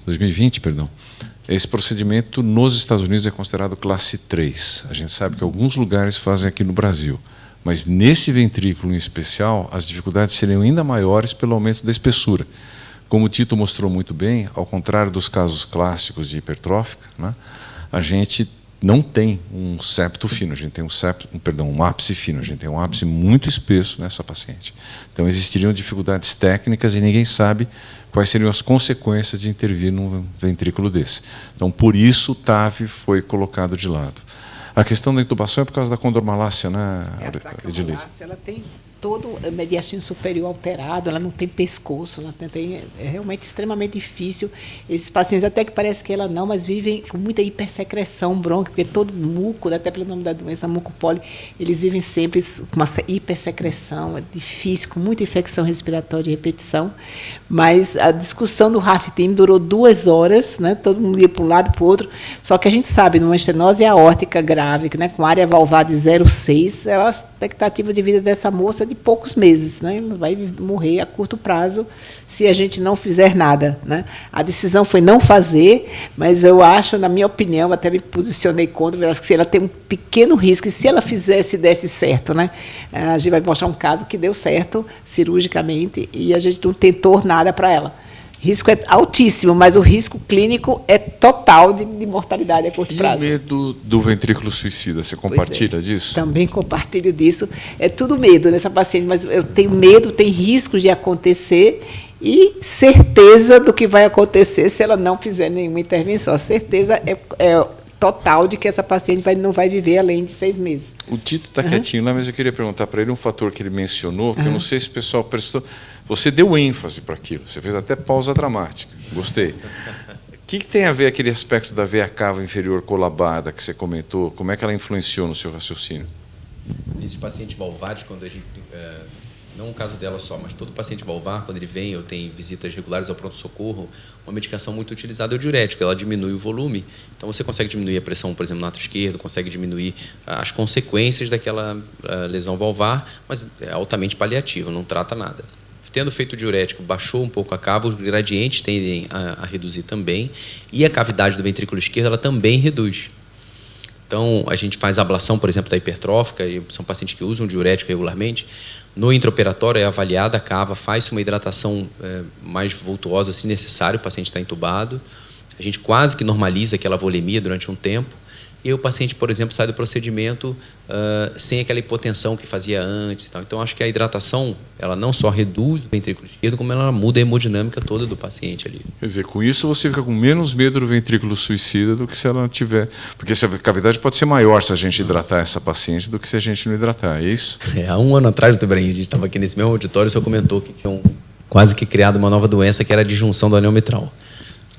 esse procedimento nos Estados Unidos é considerado classe 3. A gente sabe que alguns lugares fazem aqui no Brasil, mas nesse ventrículo em especial, as dificuldades seriam ainda maiores pelo aumento da espessura. Como o Tito mostrou muito bem, ao contrário dos casos clássicos de hipertrófica, né, a gente não tem um septo fino, a gente tem um ápice fino, a gente tem um ápice muito espesso nessa paciente. Então, existiriam dificuldades técnicas e ninguém sabe quais seriam as consequências de intervir num ventrículo desse. Então, por isso, o TAV foi colocado de lado. A questão da intubação é por causa da condromalácia, né, Edileide? Ela tem todo o mediastino superior alterado, ela não tem pescoço, é realmente extremamente difícil. Esses pacientes, até que parece que ela não, mas vivem com muita hipersecreção brônquica, porque todo muco, até pelo nome da doença, mucopoli, eles vivem sempre com uma hipersecreção, é difícil, com muita infecção respiratória de repetição. Mas a discussão do Hartin durou 2 horas, né? Todo mundo ia para um lado e para o outro, só que a gente sabe, numa estenose aórtica grave, né, com área valvar de 0,6, a expectativa de vida dessa moça é de poucos meses, né? Ela vai morrer a curto prazo se a gente não fizer nada, né? A decisão foi não fazer, mas eu acho, na minha opinião, até me posicionei contra, acho que se ela tem um pequeno risco, e se ela fizesse, desse certo, né? A gente vai mostrar um caso que deu certo cirurgicamente e a gente não tentou nada para ela. O risco é altíssimo, mas o risco clínico é total de mortalidade a curto prazo. E o medo do ventrículo suicida, você compartilha disso? Também compartilho disso. É tudo medo nessa paciente, mas eu tenho medo, tem riscos de acontecer e certeza do que vai acontecer se ela não fizer nenhuma intervenção. A certeza é total de que essa paciente não vai viver além de 6 meses. O Tito está quietinho lá, mas eu queria perguntar para ele um fator que ele mencionou, que eu não sei se o pessoal prestou. Você deu ênfase para aquilo, você fez até pausa dramática. Gostei. O que tem a ver aquele aspecto da veia cava inferior colabada que você comentou? Como é que ela influenciou no seu raciocínio? Esses pacientes valvares, quando a gente... não o caso dela só, mas todo paciente valvar, quando ele vem ou tem visitas regulares ao pronto-socorro, uma medicação muito utilizada é o diurético, ela diminui o volume. Então, você consegue diminuir a pressão, por exemplo, no ato esquerdo, consegue diminuir as consequências daquela lesão valvar, mas é altamente paliativo, não trata nada. Tendo feito o diurético, baixou um pouco a cava, os gradientes tendem a reduzir também, e a cavidade do ventrículo esquerdo ela também reduz. Então, a gente faz a ablação, por exemplo, da hipertrófica, e são pacientes que usam diurético regularmente. No intraoperatório é avaliada a cava, faz-se uma hidratação mais vultuosa, se necessário, o paciente está entubado. A gente quase que normaliza aquela volemia durante um tempo. E o paciente, por exemplo, sai do procedimento sem aquela hipotensão que fazia antes. E tal. Então, acho que a hidratação, ela não só reduz o ventrículo esquerdo, como ela muda a hemodinâmica toda do paciente ali. Quer dizer, com isso você fica com menos medo do ventrículo suicida do que se ela não tiver... Porque essa cavidade pode ser maior se a gente hidratar essa paciente do que se a gente não hidratar, é isso? Há um ano atrás, doutor Ibrahim, a gente estava aqui nesse mesmo auditório, o senhor comentou que tinham quase que criado uma nova doença, que era a disjunção do anel mitral.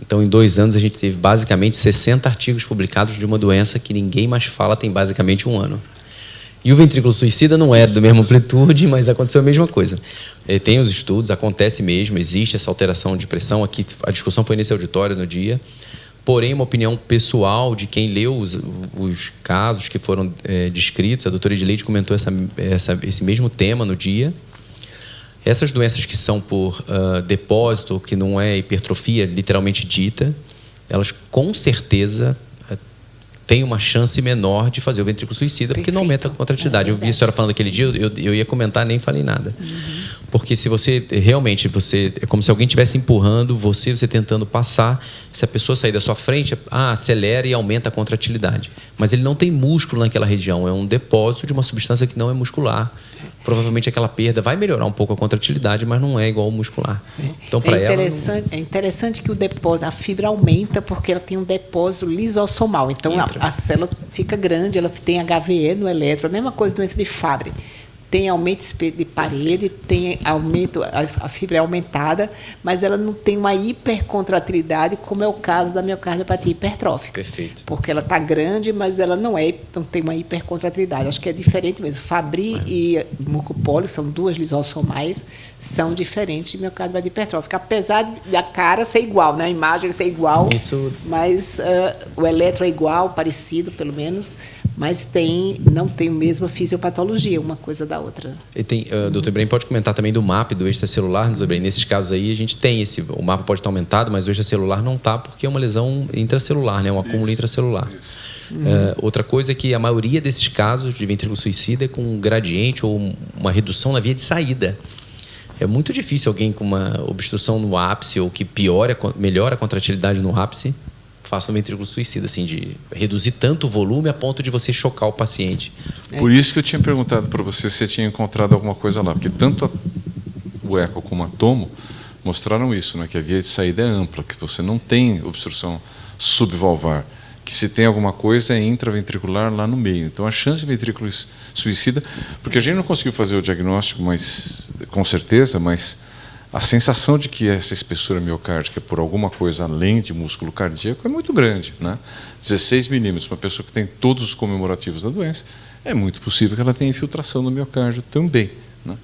Então, em 2 anos, a gente teve basicamente 60 artigos publicados de uma doença que ninguém mais fala tem basicamente 1 ano. E o ventrículo suicida não é da mesma amplitude, mas aconteceu a mesma coisa. Tem os estudos, acontece mesmo, existe essa alteração de pressão. Aqui, a discussão foi nesse auditório no dia. Porém, uma opinião pessoal de quem leu os casos que foram descritos, a doutora Edileide comentou esse mesmo tema no dia. Essas doenças que são por depósito, que não é hipertrofia literalmente dita, elas com certeza têm uma chance menor de fazer o ventrículo suicida, porque não aumenta a contratilidade. Eu vi a senhora falando aquele dia, eu ia comentar, nem falei nada. Porque se você realmente, é como se alguém estivesse empurrando você tentando passar, se a pessoa sair da sua frente, acelera e aumenta a contratilidade. Mas ele não tem músculo naquela região, é um depósito de uma substância que não é muscular. Provavelmente aquela perda vai melhorar um pouco a contratilidade, mas não é igual ao muscular. Então, para ela... É interessante que o depósito, a fibra aumenta porque ela tem um depósito lisossomal. Então, a célula fica grande, ela tem HVE no eletro, a mesma coisa doença de Fabry. Tem aumento de parede, tem aumento, a fibra é aumentada, mas ela não tem uma hipercontratilidade, como é o caso da miocardiopatia hipertrófica. Perfeito. Porque ela está grande, mas ela não tem uma hipercontratilidade. Acho que é diferente mesmo. Fabry e mucopólio, são 2 lisossomais, são diferentes de miocardiopatia hipertrófica. Apesar da cara ser igual, né? A imagem ser igual, mas o eletro é igual, parecido, pelo menos, mas não tem a mesma fisiopatologia, uma coisa da outra. E tem, doutor Ibrahim, pode comentar também do MAP, do extracelular, doutor Ibrahim? Nesses casos aí, a gente tem o MAP pode estar aumentado, mas o extracelular não está, porque é uma lesão intracelular, né? Um acúmulo intracelular. Outra coisa é que a maioria desses casos de ventrículo suicida é com um gradiente ou uma redução na via de saída. É muito difícil alguém com uma obstrução no ápice ou que melhora a contratilidade no ápice faça um ventrículo suicida, assim, de reduzir tanto o volume a ponto de você chocar o paciente. Por isso que eu tinha perguntado para você se você tinha encontrado alguma coisa lá, porque tanto o eco como a tomo mostraram isso, né, que a via de saída é ampla, que você não tem obstrução subvalvar, que se tem alguma coisa é intraventricular lá no meio. Então, a chance de ventrículo suicida, porque a gente não conseguiu fazer o diagnóstico, mas com certeza, mas a sensação de que essa espessura miocárdica por alguma coisa além de músculo cardíaco é muito grande, né? 16 milímetros, uma pessoa que tem todos os comemorativos da doença, é muito possível que ela tenha infiltração no miocárdio também, né?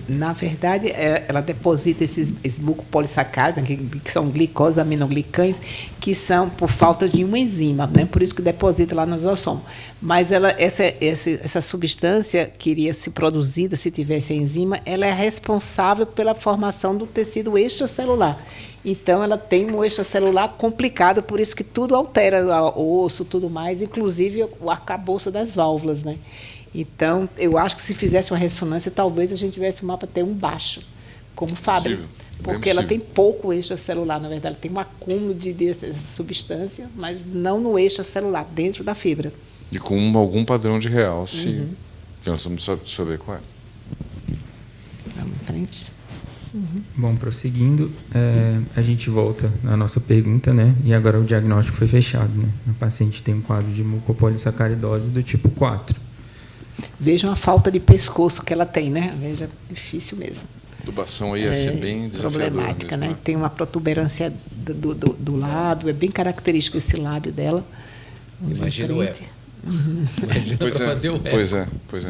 Na verdade, ela deposita esses mucopolissacáridos, que são glicosaminoglicães, que são por falta de uma enzima, né? Por isso que deposita lá no lisossomo. Mas essa substância que iria ser produzida se tivesse a enzima, ela é responsável pela formação do tecido extracelular. Então, ela tem um extracelular complicado, por isso que tudo altera o osso, tudo mais, inclusive o arcabouço das válvulas, né? Então, eu acho que se fizesse uma ressonância, talvez a gente tivesse um mapa até um baixo, como Fabry, porque ela tem pouco extracelular, na verdade, ela tem um acúmulo dessa substância, mas não no extracelular, dentro da fibra. E com algum padrão de realce, que nós vamos saber qual é. Vamos em frente. Bom, prosseguindo, a gente volta à nossa pergunta, né? E agora o diagnóstico foi fechado, né? A paciente tem um quadro de mucopolissacaridose do tipo 4. Vejam a falta de pescoço que ela tem, né? Veja, difícil mesmo. A tubação aí ia ser bem desafiadora problemática, mesmo, né? Tem uma protuberância do lábio, é bem característico esse lábio dela. Vamos em Imagina o frente. eco. Imagina para fazer o eco. Pois é. Vamos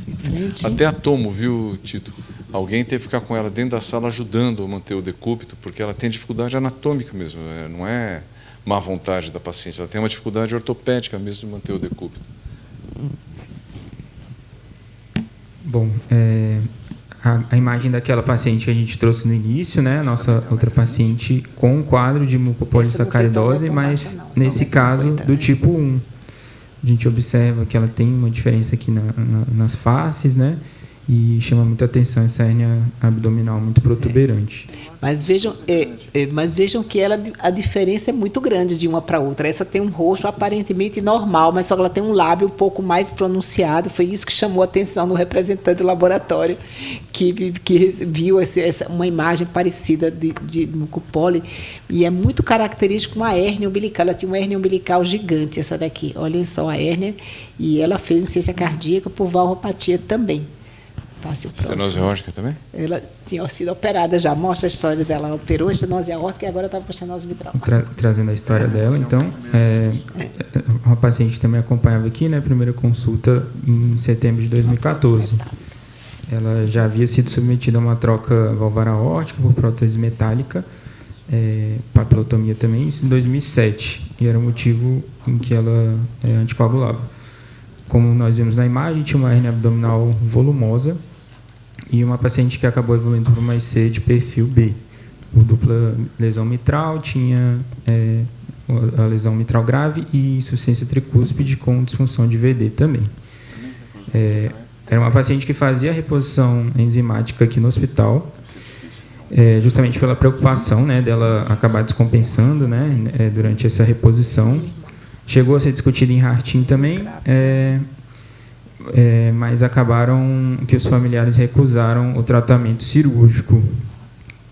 em frente. Até a tomo, viu, Tito? Alguém teve que ficar com ela dentro da sala ajudando a manter o decúbito, porque ela tem dificuldade anatômica mesmo, não é má vontade da paciente, ela tem uma dificuldade ortopédica mesmo de manter o decúbito. Bom, a imagem daquela paciente que a gente trouxe no início, né? A nossa outra paciente com um quadro de mucopolissacaridose, mas nesse caso do tipo 1. A gente observa que ela tem uma diferença aqui nas faces, né? E chama muita atenção essa hérnia abdominal muito protuberante. Mas vejam que a diferença é muito grande de uma para outra. Essa tem um rosto aparentemente normal, mas só que ela tem um lábio um pouco mais pronunciado. Foi isso que chamou a atenção do representante do laboratório, que viu uma imagem parecida de mucopoli. E é muito característico uma hérnia umbilical. Ela tinha uma hérnia umbilical gigante, essa daqui. Olhem só a hérnia. E ela fez insuficiência cardíaca por valvopatia também. Estenose aórtica também? Ela tinha sido operada já. Mostra a história dela. Ela operou a estenose aórtica e agora estava com a estenose mitral. Trazendo a história dela, então, uma paciente também acompanhava aqui, né? Primeira consulta em setembro de 2014. Ela já havia sido submetida a uma troca valvar aórtica por prótese metálica, papilotomia também, isso em 2007. E era o motivo em que ela anticoagulava. Como nós vimos na imagem, tinha uma hérnia abdominal volumosa e uma paciente que acabou evoluindo para uma IC de perfil B. Por dupla lesão mitral, tinha a lesão mitral grave e insuficiência tricúspide com disfunção de VD também. Era uma paciente que fazia reposição enzimática aqui no hospital, justamente pela preocupação, né, dela acabar descompensando, né, durante essa reposição. Chegou a ser discutido em Hartim também, mas acabaram que os familiares recusaram o tratamento cirúrgico.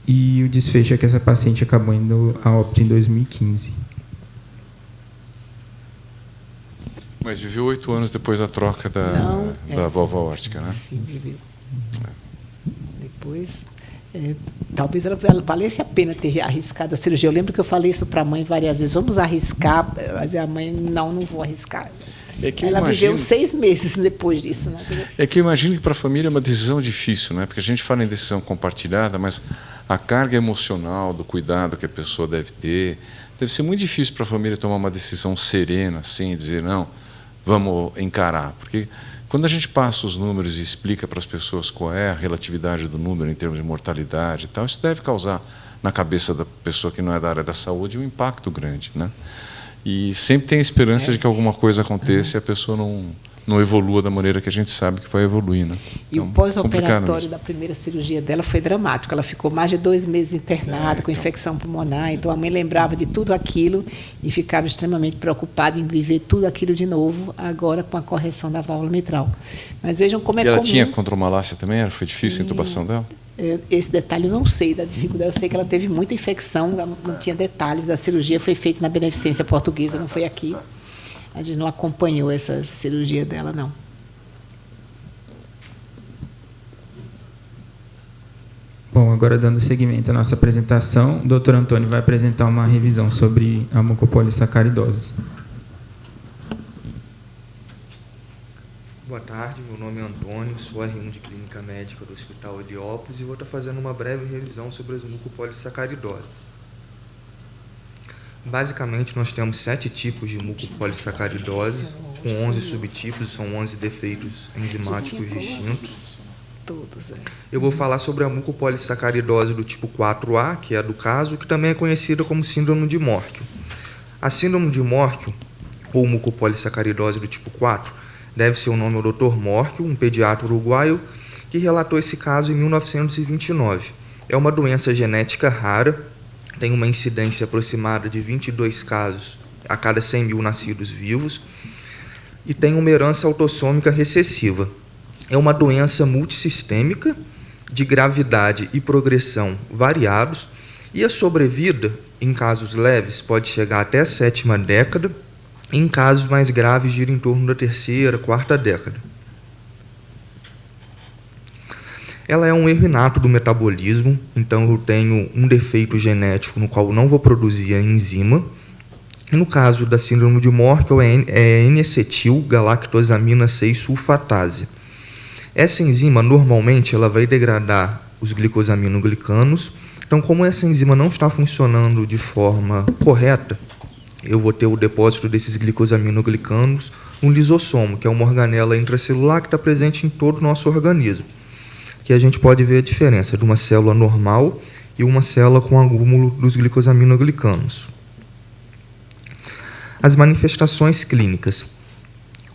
E o desfecho é que essa paciente acabou indo a óbito em 2015. Mas viveu 8 anos depois da troca da válvula aórtica, né? Sim, viveu. Depois... talvez ela valesse a pena ter arriscado a cirurgia. Eu lembro que eu falei isso para a mãe várias vezes. Vamos arriscar. Mas a mãe, não vou arriscar. Ela viveu 6 meses depois disso. Né? É que eu imagino que para a família é uma decisão difícil, né? Porque a gente fala em decisão compartilhada, mas a carga emocional do cuidado que a pessoa deve ter, deve ser muito difícil para a família tomar uma decisão serena, assim, dizer, não, vamos encarar. Porque quando a gente passa os números e explica para as pessoas qual é a relatividade do número em termos de mortalidade e tal, isso deve causar na cabeça da pessoa que não é da área da saúde um impacto grande, né? E sempre tem a esperança de que alguma coisa aconteça e a pessoa não evolua da maneira que a gente sabe que vai evoluir, né? E o pós-operatório da primeira cirurgia dela foi dramático. Ela ficou mais de 2 meses internada com infecção pulmonar. Então a mãe lembrava de tudo aquilo e ficava extremamente preocupada em viver tudo aquilo de novo, agora com a correção da válvula mitral. Mas vejam como e ela tinha condromalácia também? Foi difícil a intubação dela? Esse detalhe eu não sei da dificuldade. Eu sei que ela teve muita infecção, não tinha detalhes da cirurgia. Foi feita na Beneficência Portuguesa, não foi aqui. A gente não acompanhou essa cirurgia dela, não. Bom, agora dando seguimento à nossa apresentação, o Dr. Antônio vai apresentar uma revisão sobre a mucopolissacaridose. Boa tarde, meu nome é Antônio, sou R1 de Clínica Médica do Hospital Heliópolis e vou estar fazendo uma breve revisão sobre as mucopolissacaridoses. Basicamente, nós temos 7 tipos de mucopolissacaridose, com 11 subtipos, são 11 defeitos enzimáticos distintos. Eu vou falar sobre a mucopolissacaridose do tipo 4A, que é a do caso, que também é conhecida como síndrome de Morquio. A síndrome de Morquio, ou mucopolissacaridose do tipo 4, deve ser o nome ao Dr. Morquio, um pediatra uruguaio, que relatou esse caso em 1929. É uma doença genética rara, tem uma incidência aproximada de 22 casos a cada 100 mil nascidos vivos e tem uma herança autossômica recessiva. É uma doença multissistêmica, de gravidade e progressão variados, e a sobrevida, em casos leves, pode chegar até a 7ª década, em casos mais graves, gira em torno da 3ª, 4ª década. Ela é um erro inato do metabolismo, então eu tenho um defeito genético no qual eu não vou produzir a enzima. E no caso da síndrome de Morkel, é N-acetil-galactosamina 6-sulfatase. Essa enzima, normalmente, ela vai degradar os glicosaminoglicanos. Então, como essa enzima não está funcionando de forma correta, eu vou ter o depósito desses glicosaminoglicanos no lisossomo, que é uma organela intracelular que está presente em todo o nosso organismo, que a gente pode ver a diferença de uma célula normal e uma célula com acúmulo dos glicosaminoglicanos. As manifestações clínicas.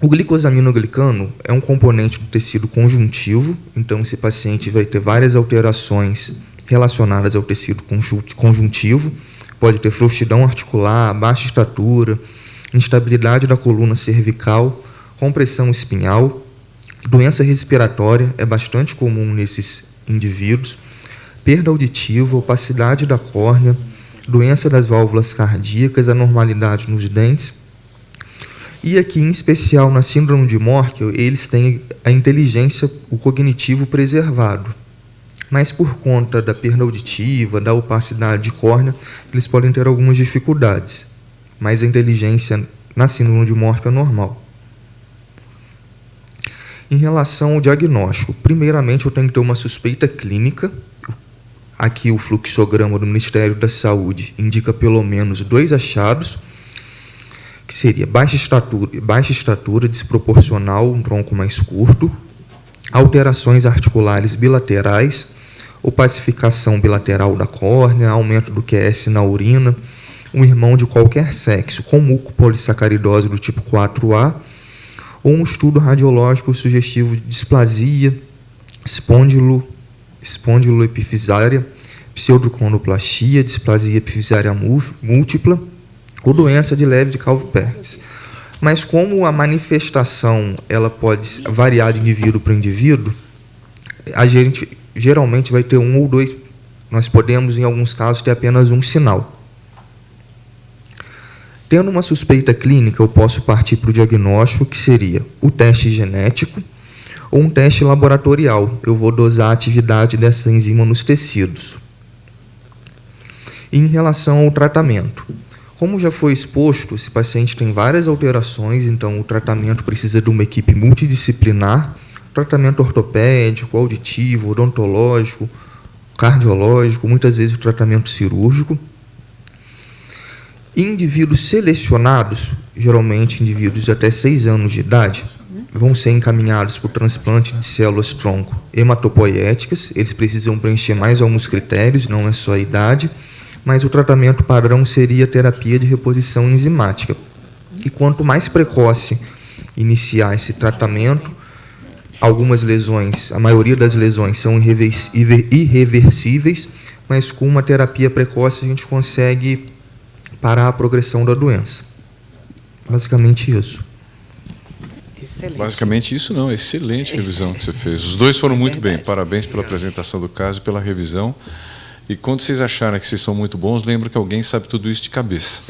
O glicosaminoglicano é um componente do tecido conjuntivo, então esse paciente vai ter várias alterações relacionadas ao tecido conjuntivo, pode ter frouxidão articular, baixa estatura, instabilidade da coluna cervical, compressão espinhal, doença respiratória, é bastante comum nesses indivíduos, perda auditiva, opacidade da córnea, doença das válvulas cardíacas, anormalidade nos dentes. E aqui, em especial, na síndrome de Morkel, eles têm a inteligência, o cognitivo preservado. Mas, por conta da perda auditiva, da opacidade de córnea, eles podem ter algumas dificuldades. Mas a inteligência na síndrome de Morkel é normal. Em relação ao diagnóstico, primeiramente eu tenho que ter uma suspeita clínica. Aqui o fluxograma do Ministério da Saúde indica pelo menos 2 achados, que seria baixa estatura desproporcional, um tronco mais curto, alterações articulares bilaterais, opacificação bilateral da córnea, aumento do QS na urina, um irmão de qualquer sexo com mucopolissacaridose do tipo 4A, ou um estudo radiológico sugestivo de displasia, espondiloepifisária, pseudoclonoplastia, displasia epifisária múltipla, ou doença de leve de Calvo-Perkins. Mas como a manifestação ela pode variar de indivíduo para indivíduo, a gente geralmente vai ter 1 ou 2, nós podemos, em alguns casos, ter apenas um sinal. Tendo uma suspeita clínica, eu posso partir para o diagnóstico, que seria o teste genético ou um teste laboratorial. Eu vou dosar a atividade dessa enzima nos tecidos. Em relação ao tratamento, como já foi exposto, esse paciente tem várias alterações, então o tratamento precisa de uma equipe multidisciplinar, tratamento ortopédico, auditivo, odontológico, cardiológico, muitas vezes o tratamento cirúrgico. Indivíduos selecionados, geralmente indivíduos de até 6 anos de idade, vão ser encaminhados para o transplante de células-tronco hematopoéticas. Eles precisam preencher mais alguns critérios, não é só a idade, mas o tratamento padrão seria terapia de reposição enzimática. E quanto mais precoce iniciar esse tratamento, algumas lesões, a maioria das lesões são irreversíveis, mas com uma terapia precoce a gente consegue parar a progressão da doença. Basicamente isso. Excelente. Basicamente isso não, excelente revisão que você fez. Os dois foram muito bem, parabéns pela apresentação do caso e pela revisão. E quando vocês acharem que vocês são muito bons, lembra que alguém sabe tudo isso de cabeça.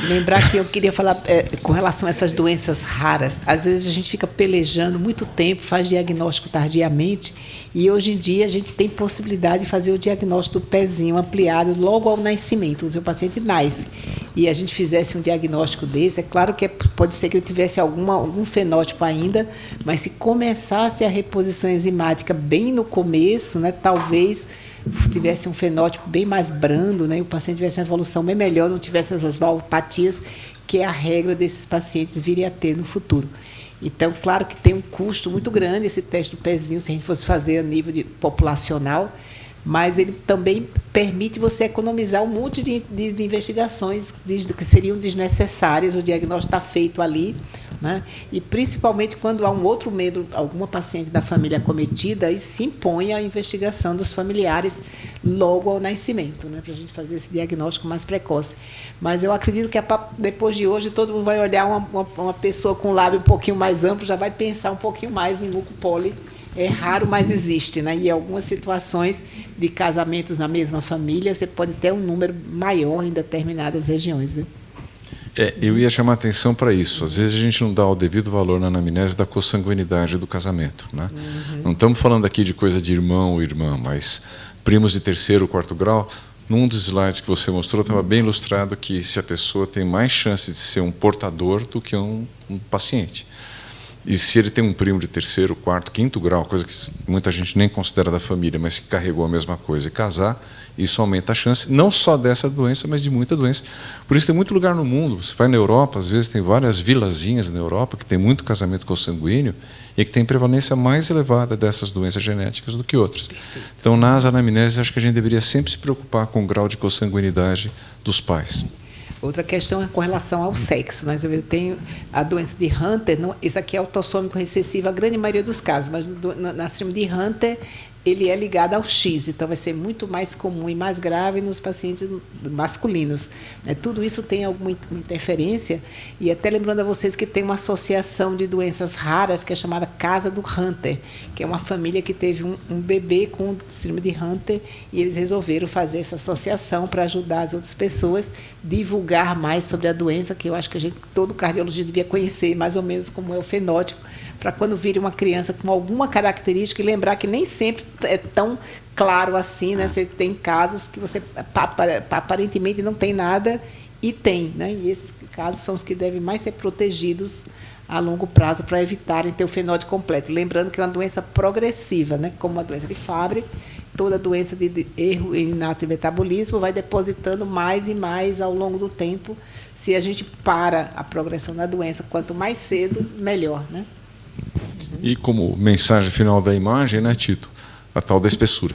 Lembrar que eu queria falar com relação a essas doenças raras. Às vezes a gente fica pelejando muito tempo, faz diagnóstico tardiamente, e hoje em dia a gente tem possibilidade de fazer o diagnóstico do pezinho ampliado logo ao nascimento. O seu paciente nasce e a gente fizesse um diagnóstico desse, é claro que pode ser que ele tivesse algum fenótipo ainda, mas se começasse a reposição enzimática bem no começo, né, talvez tivesse um fenótipo bem mais brando, né, e o paciente tivesse uma evolução bem melhor, não tivesse essas valvopatias, que é a regra desses pacientes virem a ter no futuro. Então, claro que tem um custo muito grande esse teste do pezinho, se a gente fosse fazer a nível populacional, mas ele também permite você economizar um monte de investigações que seriam desnecessárias, o diagnóstico está feito ali, né? E principalmente quando há um outro membro, alguma paciente da família acometida, aí se impõe a investigação dos familiares logo ao nascimento, né? Para a gente fazer esse diagnóstico mais precoce. Mas eu acredito que depois de hoje todo mundo vai olhar uma pessoa com o lábio um pouquinho mais amplo, já vai pensar um pouquinho mais em mucopoli é raro, mas existe, né? E em algumas situações de casamentos na mesma família, você pode ter um número maior em determinadas regiões, né? Eu ia chamar a atenção para isso. Às vezes a gente não dá o devido valor na anamnese da consanguinidade do casamento, né? Não estamos falando aqui de coisa de irmão ou irmã, mas primos de terceiro ou quarto grau. Num dos slides que você mostrou, estava bem ilustrado que se a pessoa tem mais chance de ser um portador do que um paciente. E se ele tem um primo de terceiro, quarto, quinto grau, coisa que muita gente nem considera da família, mas que carregou a mesma coisa, e casar, isso aumenta a chance, não só dessa doença, mas de muita doença. Por isso tem muito lugar no mundo. Você vai na Europa, às vezes tem várias vilazinhas na Europa que tem muito casamento consanguíneo e que tem prevalência mais elevada dessas doenças genéticas do que outras. Então, nas anamneses, acho que a gente deveria sempre se preocupar com o grau de consanguinidade dos pais. Outra questão é com relação ao sexo. Né? Você tem a doença de Hunter, não, isso aqui é autossômico recessivo, a grande maioria dos casos, mas na síndrome de Hunter, ele é ligado ao X, então vai ser muito mais comum e mais grave nos pacientes masculinos. Né? Tudo isso tem alguma interferência, e até lembrando a vocês que tem uma associação de doenças raras, que é chamada Casa do Hunter, que é uma família que teve um bebê com síndrome de Hunter, e eles resolveram fazer essa associação para ajudar as outras pessoas a divulgar mais sobre a doença, que eu acho que todo cardiologista devia conhecer mais ou menos como é o fenótipo, para quando vire uma criança com alguma característica, e lembrar que nem sempre é tão claro assim, né? Você tem casos que você aparentemente não tem nada e tem, né? E esses casos são os que devem mais ser protegidos a longo prazo para evitarem ter o fenótipo completo. Lembrando que é uma doença progressiva, né? Como a doença de Fabry, toda doença de erro inato de metabolismo vai depositando mais e mais ao longo do tempo. Se a gente para a progressão da doença, quanto mais cedo, melhor, né? E como mensagem final da imagem, né, Tito? A tal da espessura.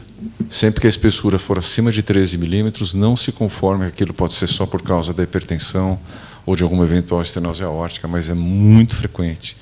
Sempre que a espessura for acima de 13 milímetros, não se conforme, aquilo pode ser só por causa da hipertensão ou de alguma eventual estenose aórtica, mas é muito frequente.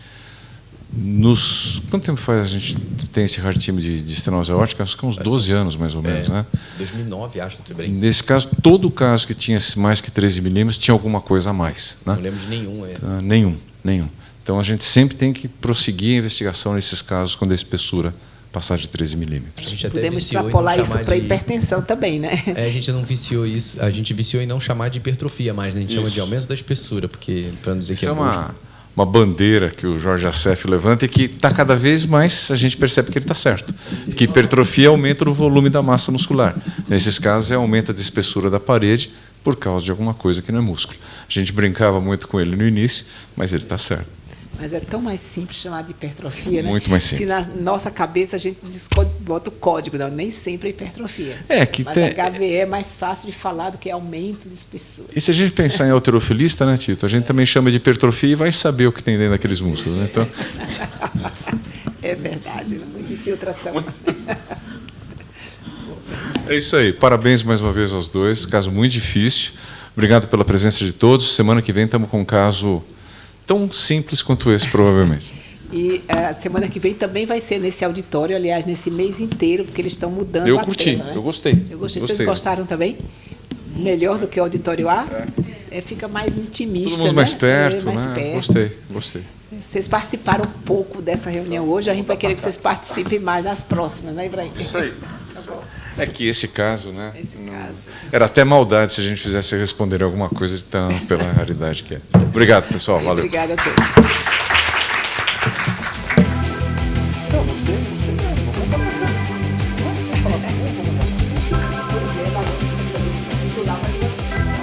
Quanto tempo faz a gente tem esse hard time de estenose aórtica? Acho que uns 12 anos, mais ou menos, né? 2009, acho, também. Nesse caso, todo caso que tinha mais que 13 milímetros tinha alguma coisa a mais. Né? Não lembro de nenhum. Nenhum. Então, a gente sempre tem que prosseguir a investigação nesses casos quando a espessura passar de 13 milímetros. A gente até podemos extrapolar isso para hipertensão também, né? A gente não viciou isso, a gente viciou em não chamar de hipertrofia mais, né? A gente chama de aumento da espessura, porque para não dizer isso que é uma bandeira que o Jorge Assef levanta e que está cada vez mais, a gente percebe que ele está certo. Que hipertrofia é aumento do volume da massa muscular. Nesses casos, é aumento da espessura da parede por causa de alguma coisa que não é músculo. A gente brincava muito com ele no início, mas ele está certo. Mas é tão mais simples chamar de hipertrofia, né? Muito mais simples. Se na nossa cabeça a gente bota o código, não, nem sempre é hipertrofia. Mas HVE é mais fácil de falar do que aumento de espessura. E se a gente pensar em halterofilista, né, Tito? A gente também chama de hipertrofia e vai saber o que tem dentro daqueles músculos, né? Então... É verdade, muita infiltração. É isso aí. Parabéns mais uma vez aos dois. Caso muito difícil. Obrigado pela presença de todos. Semana que vem estamos com um caso tão simples quanto esse, provavelmente. E a semana que vem também vai ser nesse auditório, aliás, nesse mês inteiro, porque eles estão mudando Eu a curti, tela, né? eu gostei. Vocês gostaram também? Melhor do que o auditório A? Fica mais intimista, todo mundo mais perto, mais né? perto. Gostei. Vocês participaram um pouco dessa reunião hoje, a gente vai querer que vocês participem mais nas próximas, né, Ibrahim? Isso aí. Tá bom. É que esse caso, né? Caso. Era até maldade se a gente fizesse responder alguma coisa de tão pela raridade que é. Obrigado, pessoal. Valeu. Obrigada a todos. Gostei.